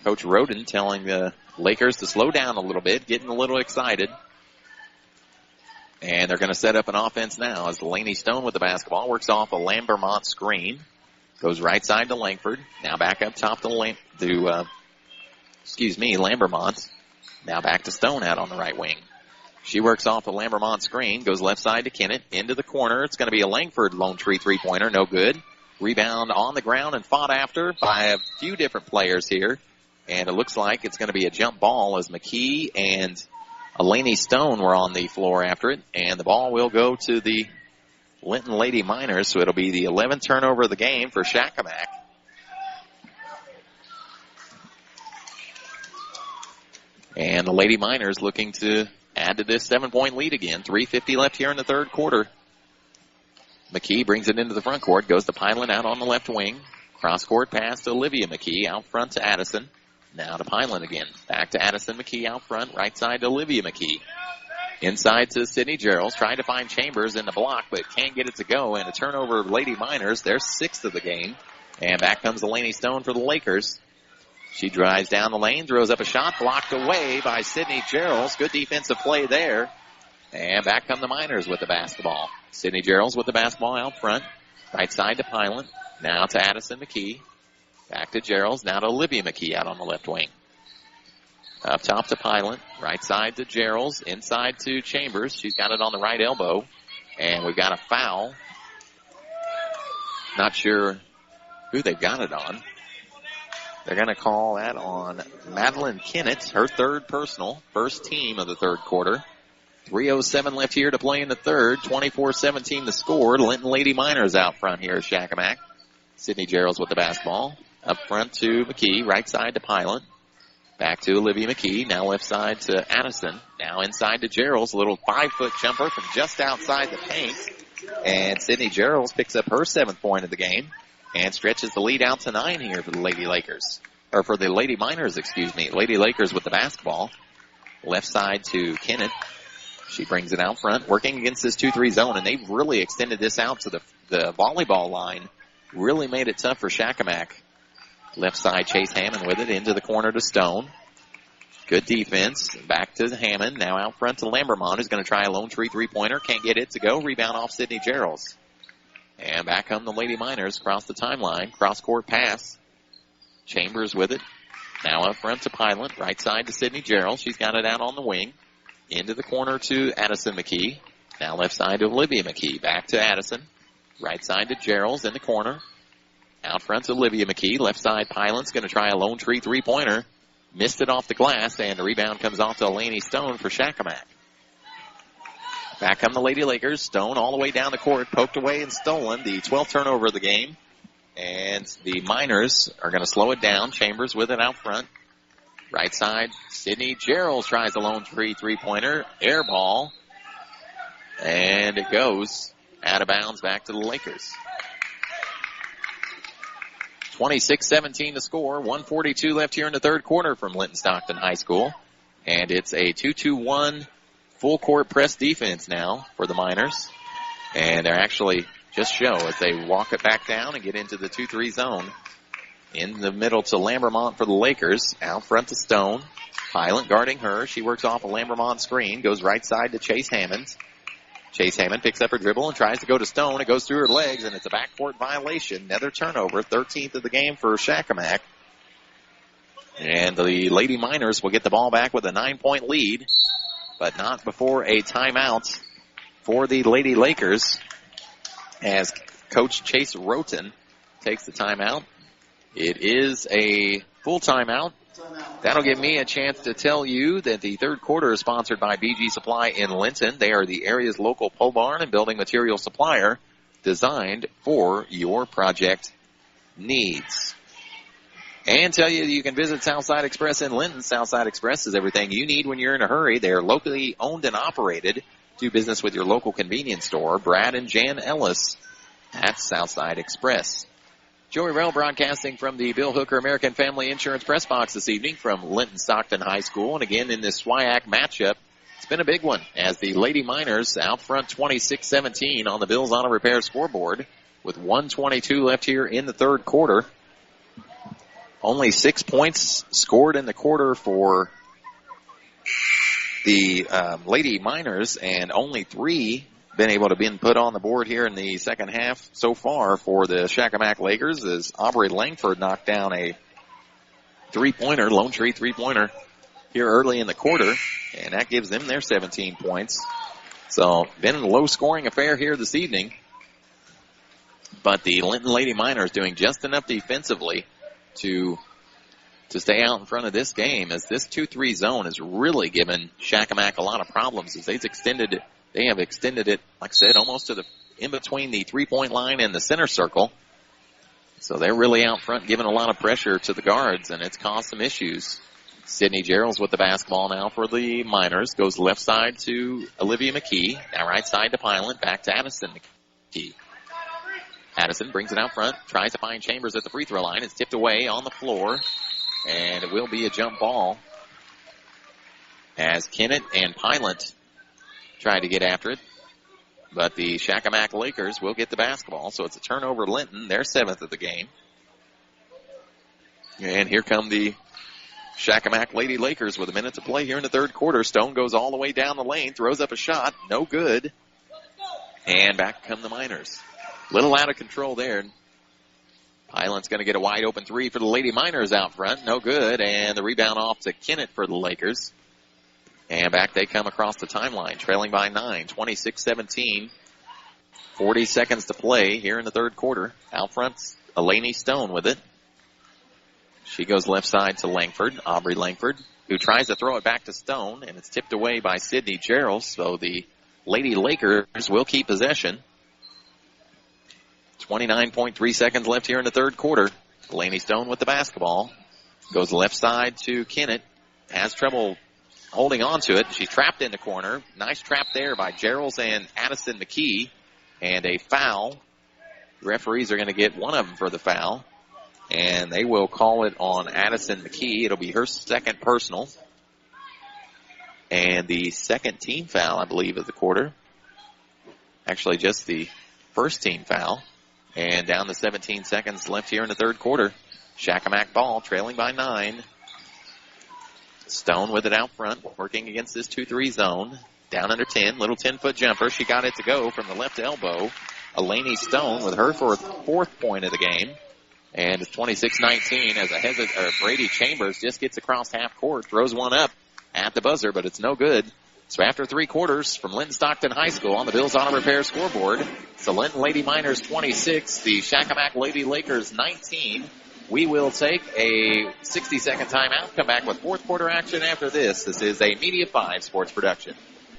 Coach Roden telling the Lakers to slow down a little bit, getting a little excited. And they're going to set up an offense now as Delaney Stone with the basketball works off a Lambermont screen. Goes right side to Langford. Now back up top to Lambermont. Now back to Stone out on the right wing. She works off a Lambermont screen. Goes left side to Kennett. Into the corner. It's going to be a Langford Lone Tree three-pointer. No good. Rebound on the ground and fought after by a few different players here. And it looks like it's going to be a jump ball as McKee and Elaney Stone were on the floor after it, and the ball will go to the Linton Lady Miners, so it'll be the 11th turnover of the game for Shakamak. And the Lady Miners looking to add to this 7-point lead again. 3:50 left here in the third quarter. McKee brings it into the front court, goes to Pilot out on the left wing. Cross-court pass to Olivia McKee, out front to Addison. Now to Pineland again. Back to Addison McKee out front. Right side to Olivia McKee. Inside to Sydney Gerald. Trying to find Chambers in the block, but can't get it to go. And a turnover of Lady Miners. Their 6th of the game. And back comes Delaney Stone for the Lakers. She drives down the lane, throws up a shot, blocked away by Sydney Geralds. Good defensive play there. And back come the Miners with the basketball. Sydney Geralds with the basketball out front. Right side to Pilot. Now to Addison McKee. Back to Geralds. Now to Olivia McKee out on the left wing. Up top to Pilot. Right side to Geralds. Inside to Chambers. She's got it on the right elbow. And we've got a foul. Not sure who they've got it on. They're going to call that on Madeline Kennett, her third personal, first team of the third quarter. 3:07 left here to play in the third. 24-17 the score. Linton Lady Miners out front here at Shakamak. Sydney Geralds with the basketball. Up front to McKee. Right side to Pilot. Back to Olivia McKee. Now left side to Addison. Now inside to Geralds. A little 5-foot jumper from just outside the paint. And Sydney Geralds picks up her 7th point of the game. And stretches the lead out to 9 here for the Lady Lakers. Or for the Lady Miners, excuse me. Lady Lakers with the basketball. Left side to Kennett. She brings it out front, working against this 2-3 zone. And they've really extended this out to the volleyball line. Really made it tough for Shakamak. Left side, Chase Hammond with it. Into the corner to Stone. Good defense. Back to Hammond. Now out front to Lambermont, who's going to try a lone tree three-pointer. Can't get it to go. Rebound off Sydney Geralds. And back come the Lady Miners across the timeline. Cross-court pass. Chambers with it. Now up front to Pilot. Right side to Sydney Geralds. She's got it out on the wing. Into the corner to Addison McKee. Now left side to Olivia McKee. Back to Addison. Right side to Geralds in the corner. Out front to Olivia McKee. Left side Pilot's going to try a lone tree three-pointer. Missed it off the glass, and the rebound comes off to Delaney Stone for Shakamak. Back come the Lady Lakers. Stone all the way down the court, poked away and stolen. The 12th turnover of the game. And the Miners are going to slow it down. Chambers with it out front. Right side, Sydney Geralds tries a lone tree three-pointer. Air ball. And it goes out of bounds back to the Lakers. 26-17 to score. 1:42 left here in the third quarter from Linton-Stockton High School. And it's a 2-2-1 full court press defense now for the Miners. And they're actually just show as they walk it back down and get into the 2-3 zone. In the middle to Lambermont for the Lakers. Out front to Stone. Pilot guarding her. She works off a Lambermont screen. Goes right side to Chase Hammond. Chase Hammond picks up her dribble and tries to go to Stone. It goes through her legs, and it's a backcourt violation. Another turnover, 13th of the game for Shakamak. And the Lady Miners will get the ball back with a 9-point lead, but not before a timeout for the Lady Lakers as Coach Chase Roten takes the timeout. It is a full timeout. That'll give me a chance to tell you that the third quarter is sponsored by BG Supply in Linton. They are the area's local pole barn and building material supplier designed for your project needs. And tell you that you can visit Southside Express in Linton. Southside Express is everything you need when you're in a hurry. They are locally owned and operated. Do business with your local convenience store. Brad and Jan Ellis at Southside Express. Joey Rell broadcasting from the Bill Hooker American Family Insurance Press Box this evening from Linton-Stockton High School. And again, in this SWIAC matchup, it's been a big one as the Lady Miners out front 26-17 on the Bills Auto Repair scoreboard with 1:22 left here in the third quarter. Only 6 points scored in the quarter for the Lady Miners, and only 3 been able to be put on the board here in the second half so far for the Shakamak Lakers as Aubrey Langford knocked down a three-pointer, lone tree three-pointer here early in the quarter, and that gives them their 17 points. So been a low-scoring affair here this evening, but the Linton Lady Miners doing just enough defensively to stay out in front of this game as this 2-3 zone has really given Shakamak a lot of problems as they have extended it, like I said, almost to the in between the three-point line and the center circle. So they're really out front giving a lot of pressure to the guards, and it's caused some issues. Sydney Geralds with the basketball now for the Miners. Goes left side to Olivia McKee. Now right side to Pilot. Back to Addison McKee. Addison brings it out front. Tries to find Chambers at the free throw line. It's tipped away on the floor. And it will be a jump ball as Kennett and Pilot try to get after it. But the Shakamak Lakers will get the basketball. So it's a turnover Linton, their 7th of the game. And here come the Shakamak Lady Lakers with a minute to play here in the third quarter. Stone goes all the way down the lane, throws up a shot, no good. And back come the Miners. Little out of control there. Highland's going to get a wide open three for the Lady Miners out front. No good. And the rebound off to Kennett for the Lakers. And back they come across the timeline, trailing by 9, 26-17. 40 seconds to play here in the third quarter. Out front's Elaney Stone with it. She goes left side to Langford, Aubrey Langford, who tries to throw it back to Stone, and it's tipped away by Sydney Gerald, so the Lady Lakers will keep possession. 29.3 seconds left here in the third quarter. Elaney Stone with the basketball. Goes left side to Kennett. Has trouble holding on to it. She's trapped in the corner. Nice trap there by Gerald and Addison McKee. And a foul. The referees are going to get one of them for the foul. And they will call it on Addison McKee. It'll be her second personal. And the second team foul, I believe, of the quarter. Actually, just the first team foul. And down to 17 seconds left here in the third quarter. Shakamak ball, trailing by 9. Stone with it out front, working against this 2-3 zone. Down under 10, little 10-foot jumper. She got it to go from the left elbow. Elaney Stone with her fourth point of the game. And it's 26-19 as Brady Chambers just gets across half court, throws one up at the buzzer, but it's no good. So after 3 quarters from Linton-Stockton High School on the Bills Auto Repair scoreboard, it's the Linton Lady Miners 26, the Shakamak Lady Lakers 19. We will take a 60-second timeout, come back with fourth quarter action after this. This is a Media 5 sports production.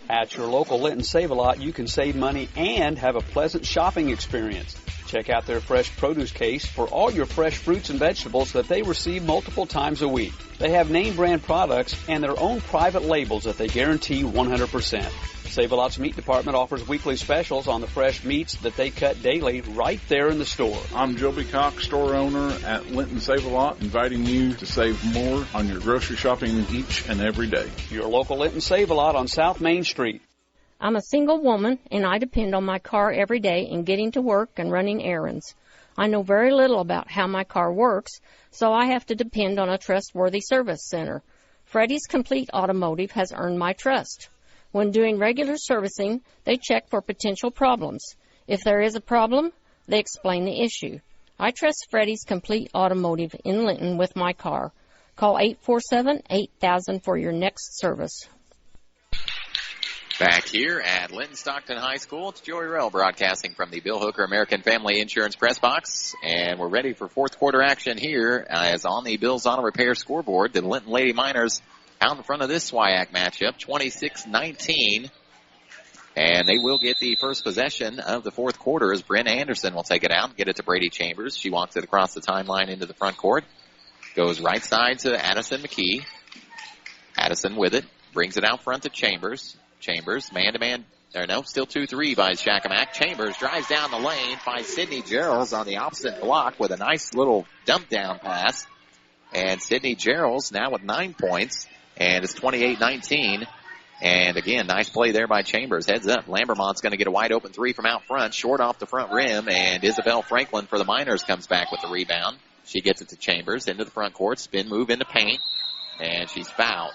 At your local Linton Save-A-Lot, you can save money and have a pleasant shopping experience. Check out their fresh produce case for all your fresh fruits and vegetables that they receive multiple times a week. They have name brand products and their own private labels that they guarantee 100%. Save-A-Lot's meat department offers weekly specials on the fresh meats that they cut daily right there in the store. I'm Joby Cox, store owner at Linton Save-A-Lot, inviting you to save more on your grocery shopping each and every day. Your local Linton Save-A-Lot on South Main Street. I'm a single woman, and I depend on my car every day in getting to work and running errands. I know very little about how my car works, so I have to depend on a trustworthy service center. Freddie's Complete Automotive has earned my trust. When doing regular servicing, they check for potential problems. If there is a problem, they explain the issue. I trust Freddie's Complete Automotive in Linton with my car. Call 847-8000 for your next service. Back here at Linton-Stockton High School, it's Joey Rell broadcasting from the Bill Hooker American Family Insurance Press Box. And we're ready for fourth quarter action here as on the Bills Auto Repair scoreboard. The Linton Lady Miners out in front of this SWIAC matchup, 26-19. And they will get the first possession of the fourth quarter as Bryn Anderson will take it out and get it to Brady Chambers. She walks it across the timeline into the front court. Goes right side to Addison McKee. Addison with it. Brings it out front to Chambers. Chambers, man-to-man, still 2-3 by Shakamak. Chambers drives down the lane, finds Sydney Geralds on the opposite block with a nice little dump-down pass. And Sydney Geralds now with 9 points, and it's 28-19. And again, nice play there by Chambers. Heads up, Lambermont's going to get a wide-open 3 from out front, short off the front rim, and Isabel Franklin for the Miners comes back with the rebound. She gets it to Chambers into the front court, spin move into paint, and she's fouled.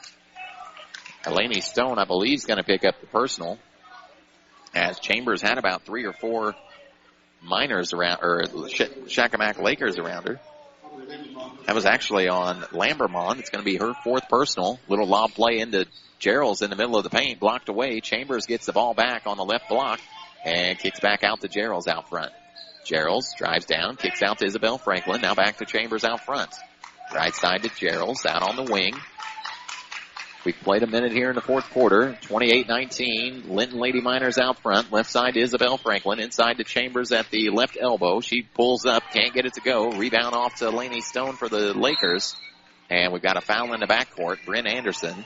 Elaney Stone, I believe, is going to pick up the personal, as Chambers had about 3 or 4 Miners around, or Shakamak Lakers around her. That was actually on Lambermont. It's going to be her fourth personal. Little lob play into Gerald's in the middle of the paint, blocked away. Chambers gets the ball back on the left block and kicks back out to Gerald's out front. Gerald's drives down, kicks out to Isabel Franklin. Now back to Chambers out front. Right side to Gerald's out on the wing. We've played a minute here in the fourth quarter. 28-19. Linton Lady Miners out front. Left side to Isabel Franklin. Inside to Chambers at the left elbow. She pulls up. Can't get it to go. Rebound off to Elaney Stone for the Lakers. And we've got a foul in the backcourt. Bryn Anderson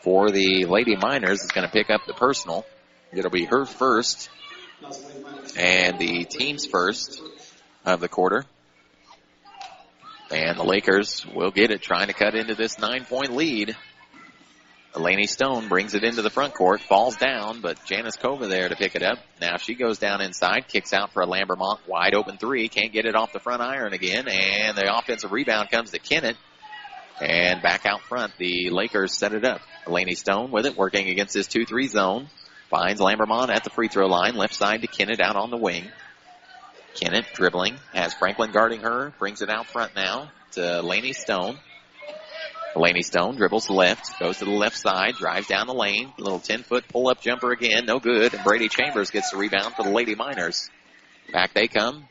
for the Lady Miners is going to pick up the personal. It'll be her first and the team's first of the quarter. And the Lakers will get it, trying to cut into this 9-point lead. Elaney Stone brings it into the front court, falls down, but Janice Kova there to pick it up. Now she goes down inside, kicks out for a Lambermont wide open three, can't get it off the front iron again, and the offensive rebound comes to Kennett. And back out front, the Lakers set it up. Elaney Stone with it, working against this 2-3 zone. Finds Lambermont at the free throw line, left side to Kennett out on the wing. Kennett dribbling, has Franklin guarding her, brings it out front now to Elaney Stone. Elaney Stone dribbles left, goes to the left side, drives down the lane. A little 10-foot pull-up jumper again, no good. And Brady Chambers gets the rebound for the Lady Miners. Back they come.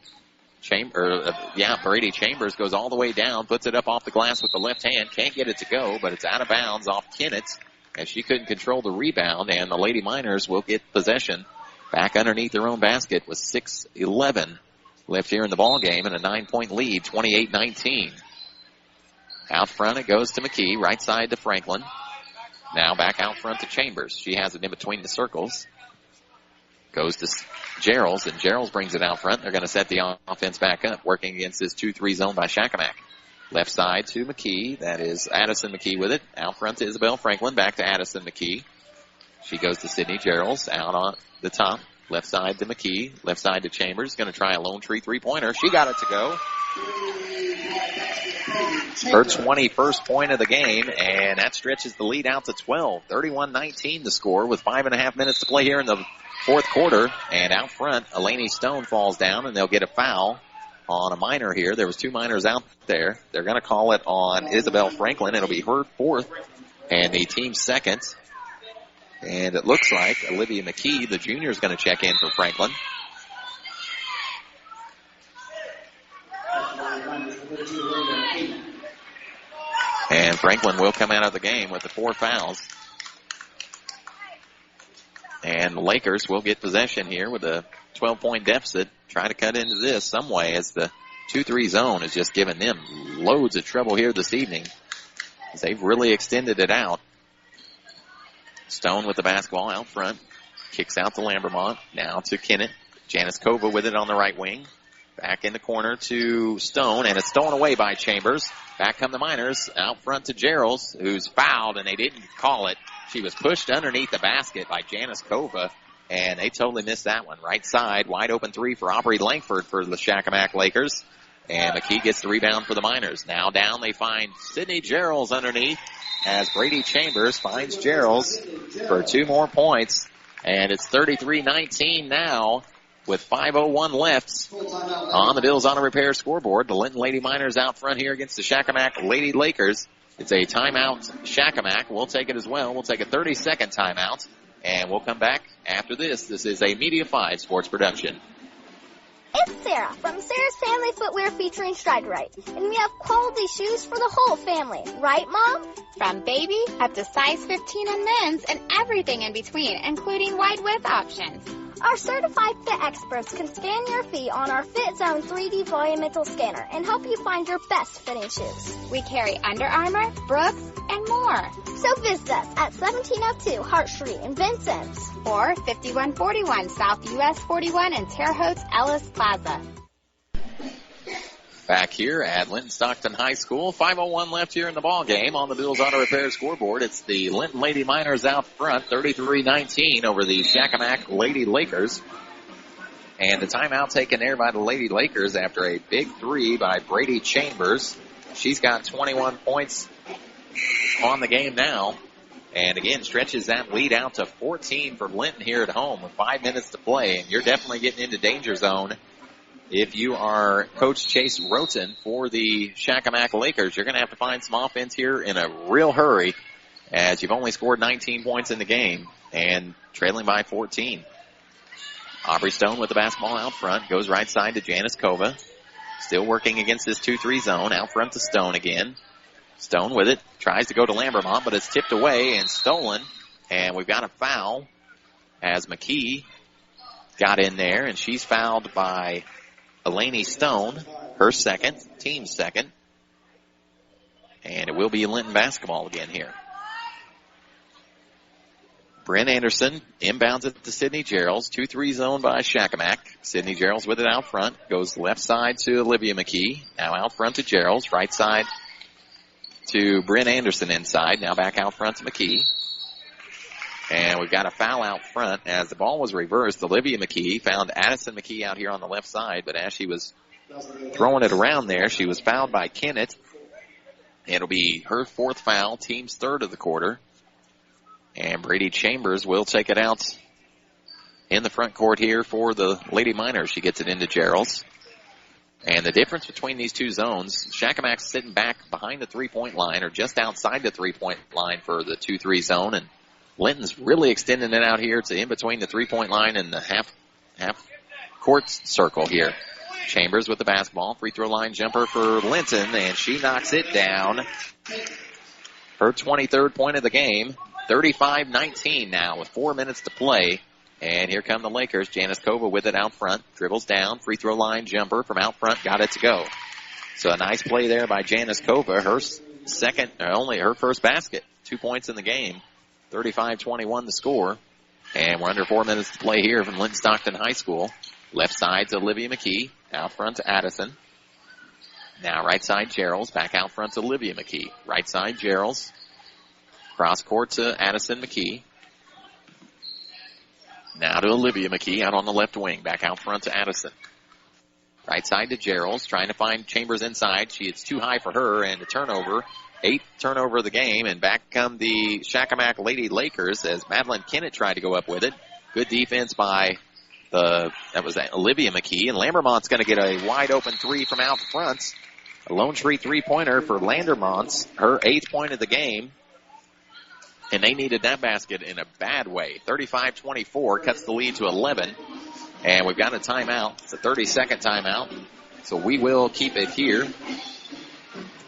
Brady Chambers goes all the way down, puts it up off the glass with the left hand. Can't get it to go, but it's out of bounds off Kennett as she couldn't control the rebound. And the Lady Miners will get possession back underneath their own basket with 6:11 left here in the ball game and a 9-point lead, 28-19. Out front, it goes to McKee. Right side to Franklin. Now back out front to Chambers. She has it in between the circles. Goes to Gerald, and Gerald brings it out front. They're going to set the offense back up, working against this 2-3 zone by Shakamak. Left side to McKee. That is Addison McKee with it. Out front to Isabel Franklin. Back to Addison McKee. She goes to Sydney Gerald. Out on the top. Left side to McKee. Left side to Chambers. Going to try a Lone Tree three-pointer. She got it to go. Her 21st point of the game, and that stretches the lead out to 12. 31-19 the score with 5.5 minutes to play here in the fourth quarter. And out front, Elaney Stone falls down, and they'll get a foul on a minor here. There was 2 minors out there. They're going to call it on Isabel Franklin. It'll be her 4th and the team's 2nd. And it looks like Olivia McKee, the junior, is going to check in for Franklin. And Franklin will come out of the game with the 4 fouls. And the Lakers will get possession here with a 12-point deficit. Try to cut into this some way as the 2-3 zone has just given them loads of trouble here this evening. As they've really extended it out. Stone with the basketball out front. Kicks out to Lambermont. Now to Kennett. Janice Kova with it on the right wing. Back in the corner to Stone, and it's stolen away by Chambers. Back come the Miners, out front to Gerald, who's fouled, and they didn't call it. She was pushed underneath the basket by Janice Kova, and they totally missed that one. Right side, wide open 3 for Aubrey Langford for the Shakamak Lakers. And McKee gets the rebound for the Miners. Now down they find Sydney Gerald underneath as Brady Chambers finds Gerald for 2 more points. And it's 33-19 now. With 5:01 left on the Bills Auto Repair scoreboard. The Linton Lady Miners out front here against the Shakamak Lady Lakers. It's a timeout. Shakamak. We'll take it as well. We'll take a 30-second timeout, and we'll come back after this. This is a Media 5 sports production. It's Sarah from Sarah's Family Footwear featuring Stride Right, and we have quality shoes for the whole family. Right, Mom? From baby up to size 15 in men's and everything in between, including wide width options. Our certified fit experts can scan your feet on our Fit Zone 3D volumetric scanner and help you find your best fitting shoes. We carry Under Armour, Brooks, and more. So visit us at 1702 Hart Street in Vincennes or 5141 South US 41 in Terre Haute Ellis Plaza. Back here at Linton-Stockton High School. 5:01 left here in the ball game on the Bills Auto Repair scoreboard. It's the Linton Lady Miners out front, 33-19 over the Shakamak Lady Lakers. And the timeout taken there by the Lady Lakers after a big 3 by Brady Chambers. She's got 21 points on the game now. And again, stretches that lead out to 14 for Linton here at home with 5 minutes to play. And you're definitely getting into danger zone. If you are Coach Chase Roten for the Shakamak Lakers, you're going to have to find some offense here in a real hurry as you've only scored 19 points in the game and trailing by 14. Aubrey Stone with the basketball out front, goes right side to Janice Kova. Still working against this 2-3 zone, out front to Stone again. Stone with it, tries to go to Lambermont, but it's tipped away and stolen. And we've got a foul as McKee got in there, and she's fouled by Elaney Stone, her 2nd, team's 2nd. And it will be Linton basketball again here. Bryn Anderson inbounds it to Sydney Gerald. 2-3 zone by Shakamak. Sydney Gerald with it out front. Goes left side to Olivia McKee. Now out front to Gerald. Right side to Bryn Anderson inside. Now back out front to McKee. And we've got a foul out front as the ball was reversed. Olivia McKee found Addison McKee out here on the left side, but as she was throwing it around there, she was fouled by Kennett. It'll be her 4th foul, team's 3rd of the quarter. And Brady Chambers will take it out in the front court here for the Lady Miners. She gets it into Gerald's. And the difference between these two zones, Shakamak's sitting back behind the 3-point line or just outside the 3-point line for the 2-3 zone, and Linton's really extending it out here to in between the 3-point line and the half court circle here. Chambers with the basketball. Free throw line jumper for Linton, and she knocks it down. Her 23rd point of the game. 35-19 now with 4 minutes to play. And here come the Lakers. Janice Kova with it out front. Dribbles down. Free throw line jumper from out front. Got it to go. So a nice play there by Janice Kova. Her first basket. 2 points in the game. 35-21 the score. And we're under 4 minutes to play here from Linton-Stockton High School. Left side to Olivia McKee. Out front to Addison. Now right side Gerald's. Back out front to Olivia McKee. Right side Gerald's. Cross court to Addison McKee. Now to Olivia McKee out on the left wing. Back out front to Addison. Right side to Gerald's. Trying to find Chambers inside. It's too high for her and a turnover. 8th turnover of the game, and back come the Shakamak Lady Lakers as Madeline Kennett tried to go up with it. Good defense by Olivia McKee, and Lambermont's going to get a wide open 3 from out front. A Lone Tree 3-pointer for Landermont's, her 8th point of the game, and they needed that basket in a bad way. 35-24 cuts the lead to 11, and we've got a timeout. It's a 30-second timeout, so we will keep it here.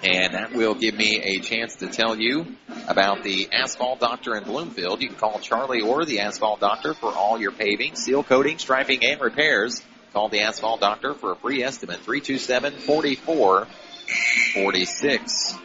And that will give me a chance to tell you about the Asphalt Doctor in Bloomfield. You can call Charlie or the Asphalt Doctor for all your paving, seal coating, striping, and repairs. Call the Asphalt Doctor for a free estimate, 327-4446.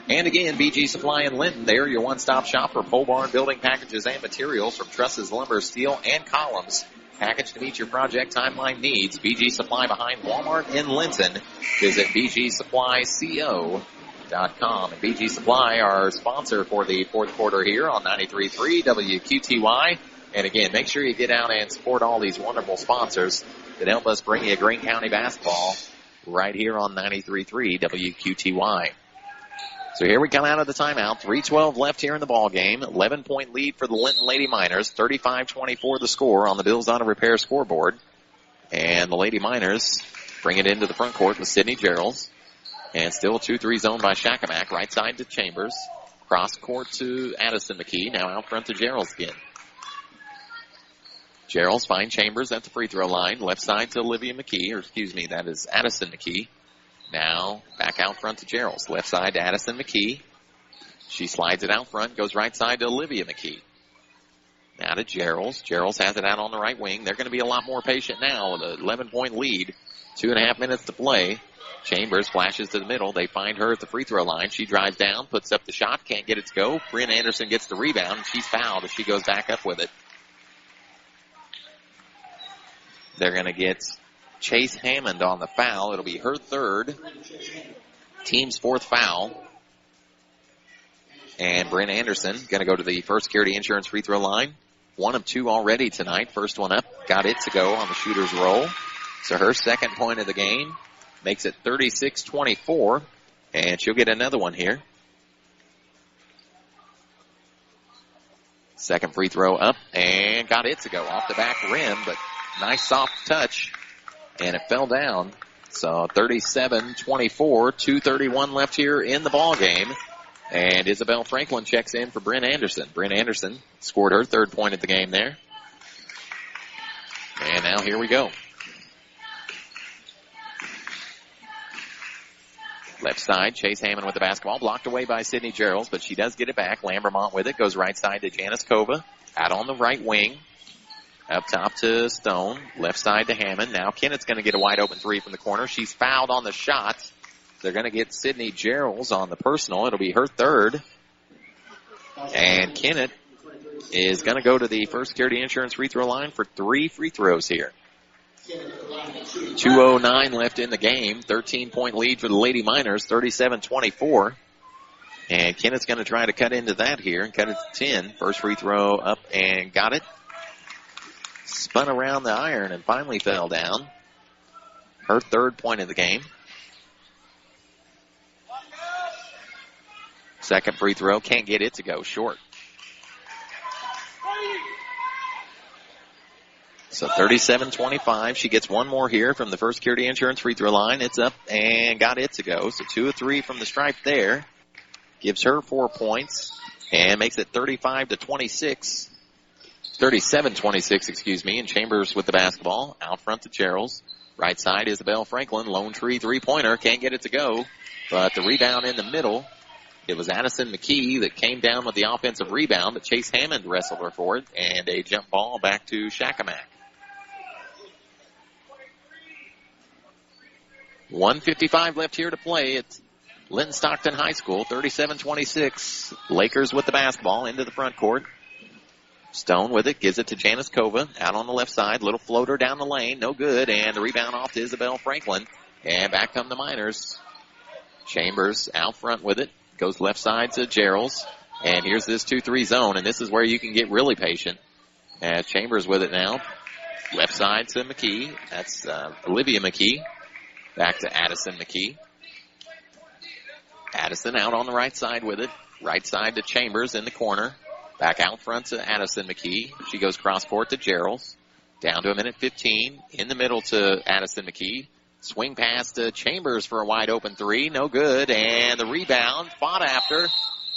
And again, BG Supply in Linton, they're your one-stop shop for pole barn building packages and materials from trusses, lumber, steel, and columns. Package to meet your project timeline needs. BG Supply behind Walmart in Linton. Visit bgsupplyco.com. And BG Supply, our sponsor for the 4th quarter here on 93.3 WQTY. And again, make sure you get out and support all these wonderful sponsors that help us bring you Greene County basketball right here on 93.3 WQTY. So here we come out of the timeout. 3:12 left here in the ball game. 11-point lead for the Linton Lady Miners. 35-24 the score on the Bills Auto Repair scoreboard. And the Lady Miners bring it into the front court with Sydney Gerald's. And still 2-3 zone by Shakamak. Right side to Chambers. Cross court to Addison McKee. Now out front to Gerald's again. Gerald's find Chambers at the free throw line. Left side to Olivia McKee. That is Addison McKee. Now, back out front to Gerald's. Left side to Addison McKee. She slides it out front, goes right side to Olivia McKee. Now to Gerald's. Gerald's has it out on the right wing. They're going to be a lot more patient now with an 11-point lead. 2.5 minutes to play. Chambers flashes to the middle. They find her at the free throw line. She drives down, puts up the shot, can't get it to go. Bryn Anderson gets the rebound, and she's fouled as she goes back up with it. They're going to get Chase Hammond on the foul. It'll be her 3rd. Team's 4th foul. And Bryn Anderson going to go to the First Security Insurance free throw line. 1 of 2 already tonight. First one up. Got it to go on the shooter's roll. So her 2nd point of the game makes it 36-24. And she'll get another one here. Second free throw up and got it to go off the back rim, but nice soft touch. And it fell down. So 37-24, 2:31 left here in the ball game. And Isabel Franklin checks in for Bryn Anderson. Bryn Anderson scored her 3rd point of the game there. And now here we go. Left side, Chase Hammond with the basketball. Blocked away by Sydney Gerald's, but she does get it back. Lambermont with it. Goes right side to Janice Kova. Out on the right wing. Up top to Stone. Left side to Hammond. Now Kennett's going to get a wide open 3 from the corner. She's fouled on the shot. They're going to get Sydney Gerald's on the personal. It'll be her 3rd. And Kennett is going to go to the First Security Insurance free throw line for 3 free throws here. 2:09 left in the game. 13-point lead for the Lady Miners. 37-24. And Kennett's going to try to cut into that here and cut it to 10. First free throw up and got it. Spun around the iron and finally fell down. Her third point of the game. Second free throw, can't get it to go, short. So 37-25. She gets one more here from the First Security Insurance free throw line. It's up and got it to go. So 2 of 3 from the stripe there. Gives her 4 points and makes it 35-26. 37-26, excuse me. And Chambers with the basketball. Out front to Gerald's. Right side, Isabel Franklin. Lone Tree three-pointer. Can't get it to go. But the rebound in the middle. It was Addison McKee that came down with the offensive rebound, but Chase Hammond wrestled her for it. And a jump ball back to Shakamak. 1:55 left here to play. It's Linton-Stockton High School, 37-26. Lakers with the basketball into the front court. Stone with it, gives it to Janice Kova. Out on the left side, little floater down the lane, no good. And the rebound off to Isabel Franklin. And back come the Miners. Chambers out front with it. Goes left side to Gerald's. And here's this 2-3 zone. And this is where you can get really patient. As Chambers with it now. Left side to McKee. That's Olivia McKee. Back to Addison McKee. Addison out on the right side with it. Right side to Chambers in the corner. Back out front to Addison McKee. She goes cross court to Gerald's. Down to a minute 15. In the middle to Addison McKee. Swing pass to Chambers for a wide open three. No good. And the rebound fought after.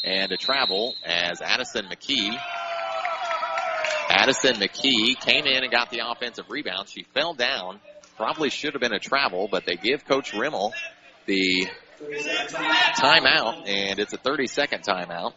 And a travel as Addison McKee came in and got the offensive rebound. She fell down. Probably should have been a travel, but they give Coach Rimmel the timeout, and it's a 30-second timeout.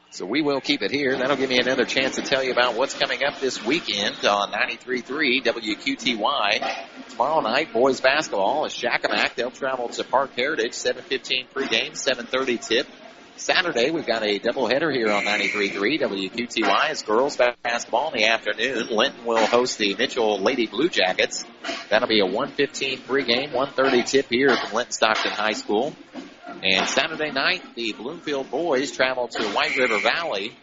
So we will keep it here. That'll give me another chance to tell you about what's coming up this weekend on 93.3 WQTY. Tomorrow night, boys basketball is Shakamak. They'll travel to Park Heritage, 7:15 pregame, 7:30 tip. Saturday, we've got a doubleheader here on 93.3 WQTY. It's girls basketball in the afternoon. Linton will host the Mitchell Lady Blue Jackets. That'll be a 1:15 pregame, 1:30 tip here from Linton-Stockton High School. And Saturday night, the Bloomfield boys travel to White River Valley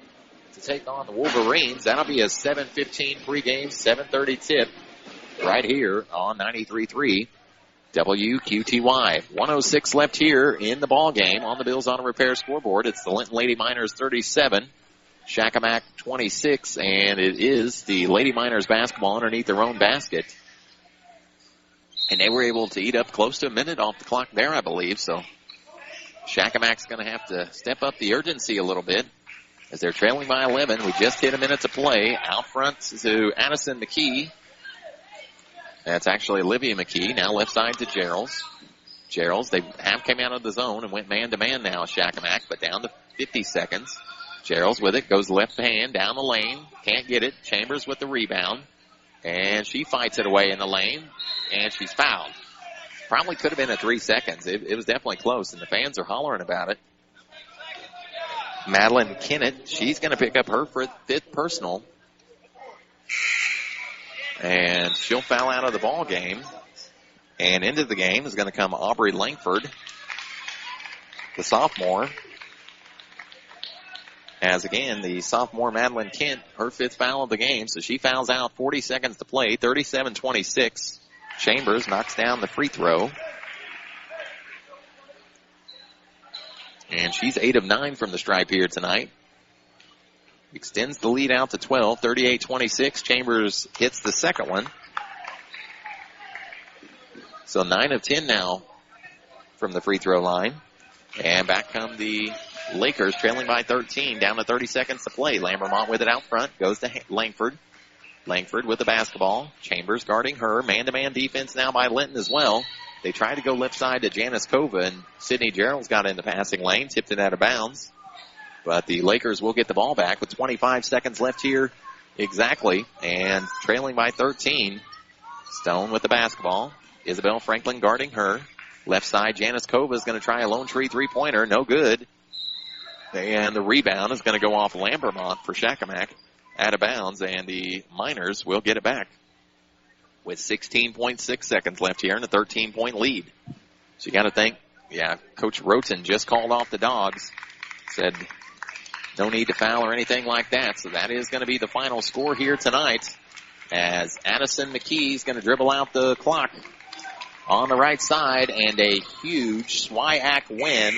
to take on the Wolverines. That'll be a 7:15 pregame, 7:30 tip right here on 93.3 WQTY. 1:06 left here in the ball game on the Bills Auto Repair scoreboard. It's the Linton Lady Miners 37, Shakamak 26, and it is the Lady Miners basketball underneath their own basket. And they were able to eat up close to a minute off the clock there, I believe. So Shakamak's going to have to step up the urgency a little bit as they're trailing by 11. We just hit a minute to play. Out front to Addison McKee. That's actually Olivia McKee. Now left side to Gerald's. Gerald's, they have come out of the zone and went man-to-man now, Shakamak, but down to 50 seconds. Gerald's with it, goes left hand down the lane. Can't get it. Chambers with the rebound. And she fights it away in the lane, and she's fouled. Probably could have been at 3 seconds. It was definitely close, and the fans are hollering about it. Madeline Kennett, she's going to pick up her fifth personal. And she'll foul out of the ball game. And into the game is going to come Aubrey Langford, the sophomore. As again, the sophomore Madeline Kent, her fifth foul of the game. So she fouls out, 40 seconds to play, 37-26. Chambers knocks down the free throw. And she's 8 of 9 from the stripe here tonight. Extends the lead out to 12, 38-26. Chambers hits the second one. So 9 of 10 now from the free throw line. And back come the Lakers, trailing by 13, down to 30 seconds to play. Lambermont with it out front, goes to Langford. Langford with the basketball. Chambers guarding her. Man-to-man defense now by Linton as well. They tried to go left side to Janice Kova, and Sydney Gerald's got in the passing lane, tipped it out of bounds. But the Lakers will get the ball back with 25 seconds left here exactly, and trailing by 13. Stone with the basketball. Isabel Franklin guarding her. Left side, Janice Kova is going to try a Lone Tree three-pointer. No good. And the rebound is going to go off Lambermont for Shakamak. Out of bounds, and the Miners will get it back with 16.6 seconds left here and a 13-point lead. So you got to think, Coach Roten just called off the Dogs. Said No need to foul or anything like that. So that is going to be the final score here tonight, as Addison McKee is going to dribble out the clock on the right side, and a huge SWIAC win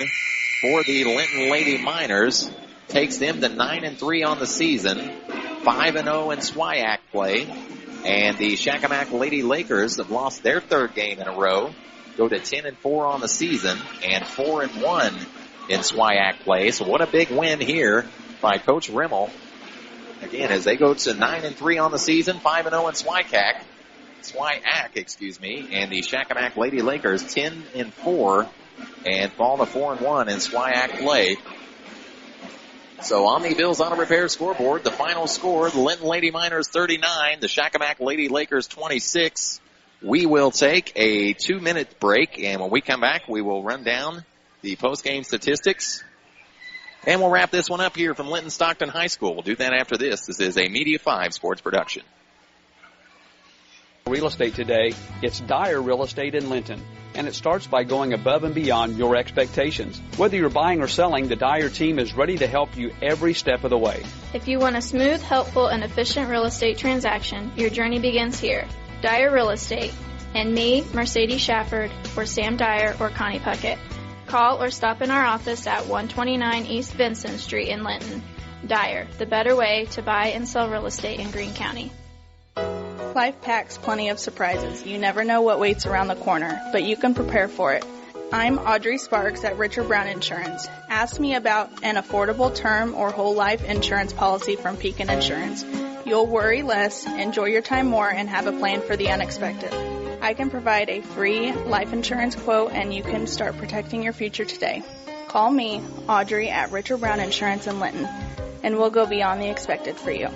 for the Linton Lady Miners takes them to 9-3 on the season, 5-0 in SWIAC play. And the Shakamak Lady Lakers have lost their third game in a row, go to 10-4 on the season, and 4-1 in SWIAC play. So what a big win here by Coach Rimmel. Again, as they go to 9-3 on the season, 5-0 in SWIAC, and the Shakamak Lady Lakers 10-4 and fall to 4-1 in SWIAC play. So on the Bills Auto Repair scoreboard, the final score, the Linton Lady Miners 39, the Shakamak Lady Lakers 26. We will take a 2-minute break, and when we come back, we will run down the post-game statistics. And we'll wrap this one up here from Linton-Stockton High School. We'll do that after this. This is a Media 5 sports production. Real estate today, it's Dyer Real Estate in Linton, and it starts by going above and beyond your expectations. Whether you're buying or selling, the Dyer team is ready to help you every step of the way. If you want a smooth, helpful, and efficient real estate transaction, your journey begins here. Dyer Real Estate, and me, Mercedes Shafford, or Sam Dyer, or Connie Puckett. Call or stop in our office at 129 East Vincent Street in Linton. Dyer, the better way to buy and sell real estate in Greene County. Life packs plenty of surprises. You never know what waits around the corner, but you can prepare for it. I'm Audrey Sparks at Richard Brown Insurance. Ask me about an affordable term or whole life insurance policy from Pekin Insurance. You'll worry less, enjoy your time more, and have a plan for the unexpected. I can provide a free life insurance quote, and you can start protecting your future today. Call me, Audrey, at Richard Brown Insurance in Linton, and we'll go beyond the expected for you.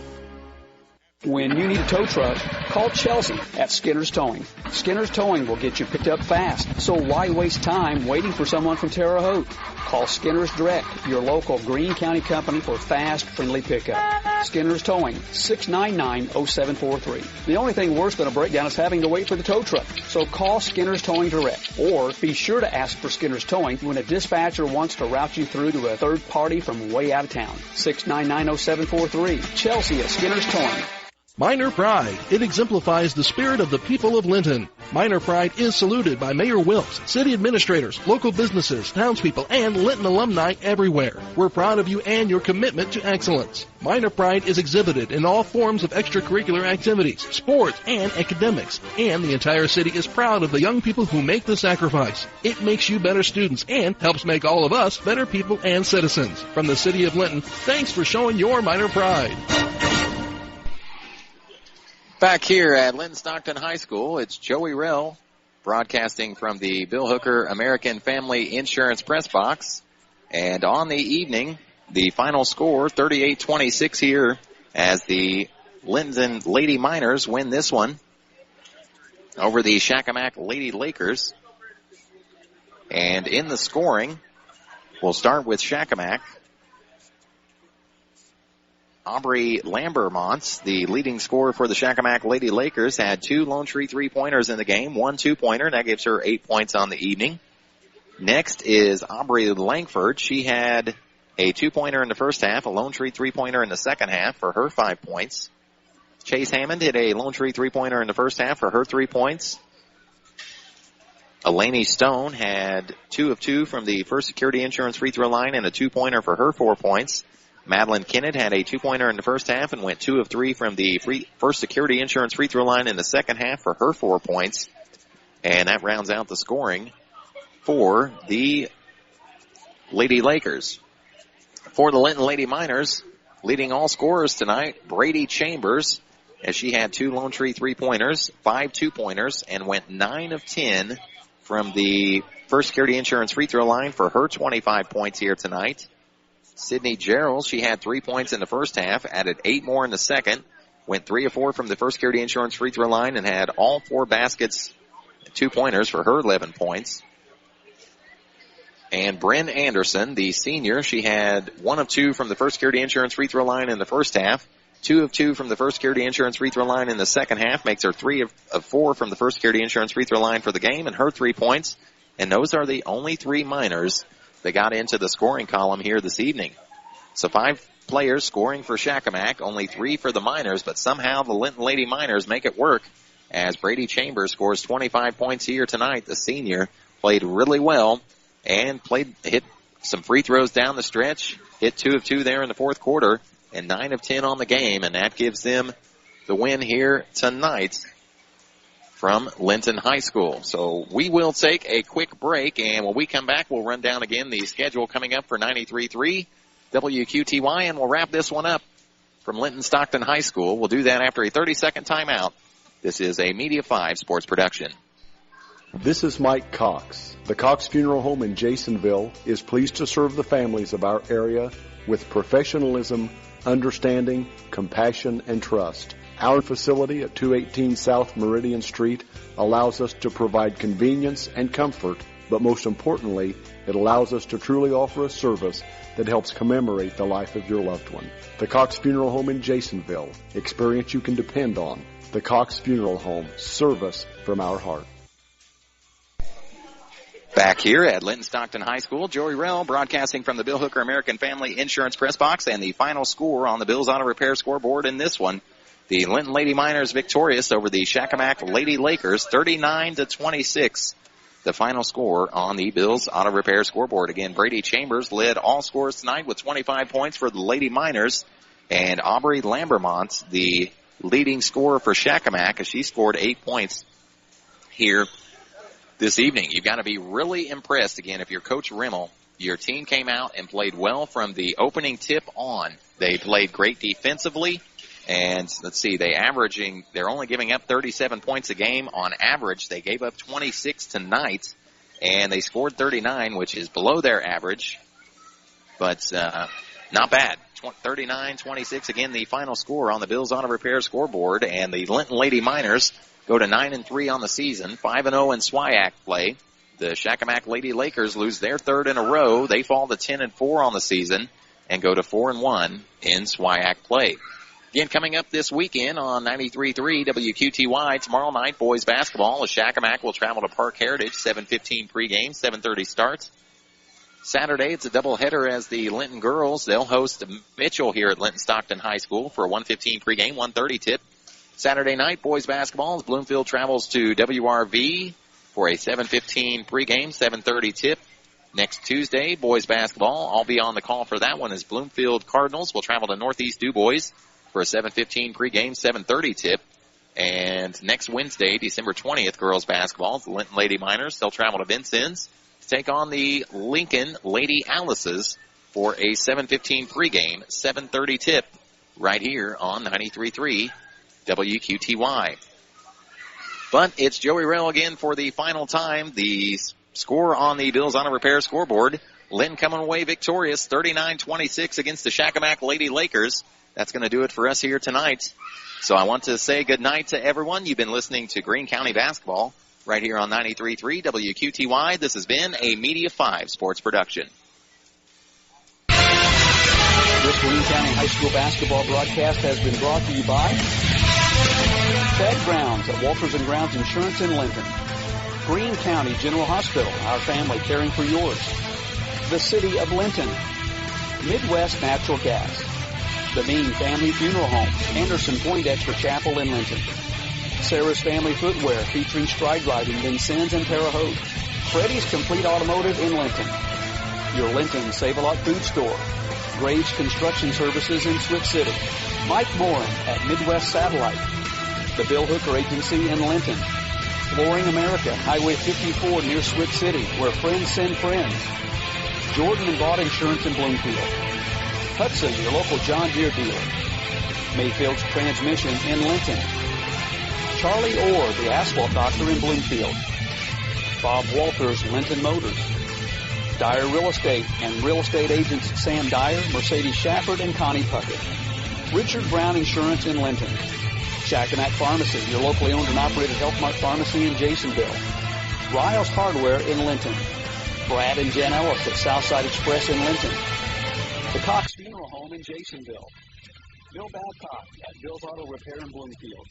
When you need a tow truck, call Chelsea at Skinner's Towing. Skinner's Towing will get you picked up fast, so why waste time waiting for someone from Terre Haute? Call Skinner's Direct, your local Greene County company, for fast, friendly pickup. Skinner's Towing, 699-0743. The only thing worse than a breakdown is having to wait for the tow truck. So call Skinner's Towing Direct, or be sure to ask for Skinner's Towing when a dispatcher wants to route you through to a third party from way out of town. 699-0743. Chelsea at Skinner's Towing. Minor Pride. It exemplifies the spirit of the people of Linton. Minor Pride is saluted by Mayor Wilkes, city administrators, local businesses, townspeople, and Linton alumni everywhere. We're proud of you and your commitment to excellence. Minor Pride is exhibited in all forms of extracurricular activities, sports, and academics, and the entire city is proud of the young people who make the sacrifice. It makes you better students and helps make all of us better people and citizens. From the city of Linton, thanks for showing your Minor Pride. Back here at Linton-Stockton High School, it's Joey Rell broadcasting from the Bill Hooker American Family Insurance Press Box. And on the evening, the final score, 38-26 here, as the Linton Lady Miners win this one over the Shakamak Lady Lakers. And in the scoring, we'll start with Shakamak. Aubrey Lambermonts, the leading scorer for the Shakamak Lady Lakers, had 2 Lone Tree 3-pointers in the game, 1 2-pointer. That gives her 8 points on the evening. Next is Aubrey Langford. She had a 2-pointer in the first half, a Lone Tree 3-pointer in the second half for her 5 points. Chase Hammond hit a Lone Tree 3-pointer in the first half for her 3 points. Elaney Stone had 2 of 2 from the First Security Insurance free throw line and a 2-pointer for her 4 points. Madeline Kennett had a 2-pointer in the first half and went 2 of 3 from the First Security Insurance free throw line in the second half for her 4 points. And that rounds out the scoring for the Lady Lakers. For the Linton Lady Miners, leading all scorers tonight, Brady Chambers, as she had 2 Lone Tree 3-pointers, 5 2-pointers, and went 9 of 10 from the First Security Insurance free throw line for her 25 points here tonight. Sydney Gerald, she had 3 points in the first half, added 8 more in the second, went 3 of 4 from the First Security Insurance free throw line, and had all 4 baskets, 2-pointers for her 11 points. And Bryn Anderson, the senior, she had 1 of 2 from the First Security Insurance free throw line in the first half, 2 of 2 from the First Security Insurance free throw line in the second half, makes her 3 of 4 from the First Security Insurance free throw line for the game, and her 3 points. And those are the only 3 Miners that got into the scoring column here this evening. So 5 players scoring for Shakamak, only 3 for the Miners, but somehow the Linton Lady Miners make it work as Brady Chambers scores 25 points here tonight. The senior played really well and hit some free throws down the stretch, hit 2 of 2 there in the fourth quarter, and 9 of 10 on the game, and that gives them the win here tonight from Linton High School. So we will take a quick break, and when we come back, we'll run down again the schedule coming up for 93.3 WQTY, and we'll wrap this one up from Linton-Stockton High School. We'll do that after a 30-second timeout. This is a Media 5 sports production. This is Mike Cox. The Cox Funeral Home in Jasonville is pleased to serve the families of our area with professionalism, understanding, compassion, and trust. Our facility at 218 South Meridian Street allows us to provide convenience and comfort, but most importantly, it allows us to truly offer a service that helps commemorate the life of your loved one. The Cox Funeral Home in Jasonville. Experience you can depend on. The Cox Funeral Home. Service from our heart. Back here at Linton-Stockton High School, Joey Rell broadcasting from the Bill Hooker American Family Insurance Press Box, and the final score on the Bills Auto Repair scoreboard in this one. The Linton Lady Miners victorious over the Shakamak Lady Lakers, 39-26. The final score on the Bills Auto Repair scoreboard. Again, Brady Chambers led all scores tonight with 25 points for the Lady Miners, and Aubrey Lambermont, the leading scorer for Shakamak, as she scored 8 points here this evening. You've got to be really impressed, again, if you're Coach Rimmel. Your team came out and played well from the opening tip on. They played great defensively, and let's see, they're only giving up 37 points a game on average. They gave up 26 tonight, and they scored 39, which is below their average, but not bad. 39-26, again, the final score on the Bills Auto Repair scoreboard, and the Linton Lady Miners go to 9-3 on the season, 5-0 in SWIAC play. The Shakamak Lady Lakers lose their third in a row. They fall to 10-4 on the season and go to 4-1 in SWIAC play. Again, coming up this weekend on 93.3 WQTY, tomorrow night, boys basketball. The Shakamak will travel to Park Heritage, 7:15 pregame, 7:30 starts. Saturday, it's a doubleheader as the Linton girls, they'll host Mitchell here at Linton-Stockton High School for a 1:15 pregame, 1:30 tip. Saturday night, boys basketball, as Bloomfield travels to WRV for a 7:15 pregame, 7:30 tip. Next Tuesday, boys basketball, I'll be on the call for that one, as Bloomfield Cardinals will travel to Northeast DuBois for a 7:15 pregame, 7:30 tip. And next Wednesday, December 20th, girls basketball, the Linton Lady Miners, they'll travel to Vincennes to take on the Lincoln Lady Alices for a 7:15 pregame, 7:30 tip right here on 93.3 WQTY. But it's Joey Rell again for the final time. The score on the Bills Auto Repair scoreboard. Linton coming away victorious, 39-26 against the Shakamak Lady Lakers. That's going to do it for us here tonight. So I want to say good night to everyone. You've been listening to Greene County Basketball right here on 93.3 WQTY. This has been a Media 5 sports production. This Greene County High School basketball broadcast has been brought to you by Fed Grounds at Walters & Grounds Insurance in Linton. Greene County General Hospital, our family caring for yours. The City of Linton. Midwest Natural Gas. The Mean Family Funeral Home, Anderson Poindexter Chapel in Linton. Sarah's Family Footwear, featuring Stride Ride in Vincennes and Terre Haute. Freddy's Complete Automotive in Linton. Your Linton Save-A-Lot Food Store. Graves Construction Services in Switch City. Mike Morin at Midwest Satellite. The Bill Hooker Agency in Linton. Flooring America, Highway 54 near Switch City, where friends send friends. Jordan and Bott Insurance in Bloomfield. Hudson, your local John Deere dealer. Mayfield's Transmission in Linton. Charlie Orr, the asphalt doctor in Bloomfield. Bob Walters, Linton Motors. Dyer Real Estate and real estate agents Sam Dyer, Mercedes Shafford, and Connie Puckett. Richard Brown Insurance in Linton. Shakamak Pharmacy, your locally owned and operated Health Mart Pharmacy in Jasonville. Riles Hardware in Linton. Brad and Jen Ellis at Southside Express in Linton. The Cox Funeral Home in Jasonville. Bill Babcock at Bill's Auto Repair in Bloomfield.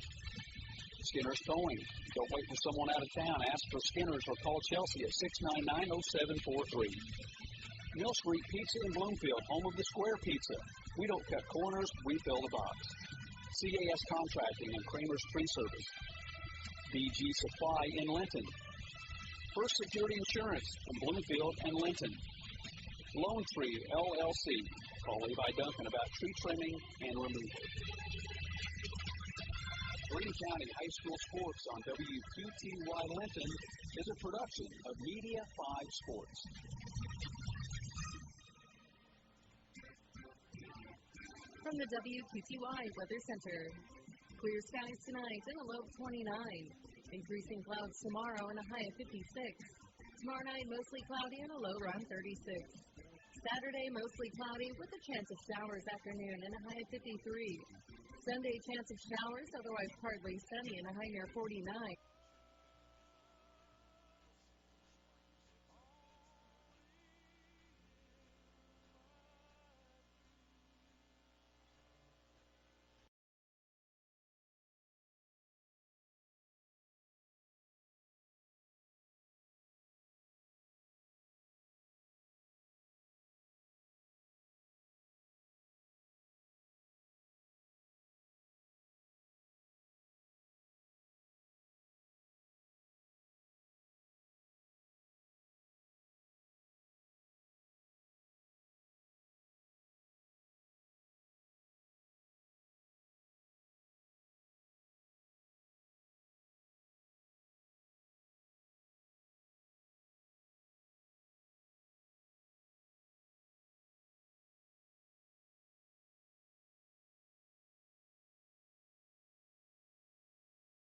Skinner's Towing. Don't wait for someone out of town. Ask for Skinner's or call Chelsea at 699-0743. Mill Street Pizza in Bloomfield, home of the Square Pizza. We don't cut corners, we fill the box. CAS Contracting and Kramer's Tree Service. BG Supply in Linton. First Security Insurance in Bloomfield and Linton. Lone Tree LLC. Call Levi Duncan about tree trimming and removal. Greene County High School Sports on WQTY Linton is a production of Media 5 Sports. From the WQTY Weather Center. Clear skies tonight and a low of 29. Increasing clouds tomorrow and a high of 56. Tomorrow night, mostly cloudy and a low around 36. Saturday, mostly cloudy with a chance of showers afternoon and a high of 53. Sunday, chance of showers, otherwise partly sunny and a high near 49.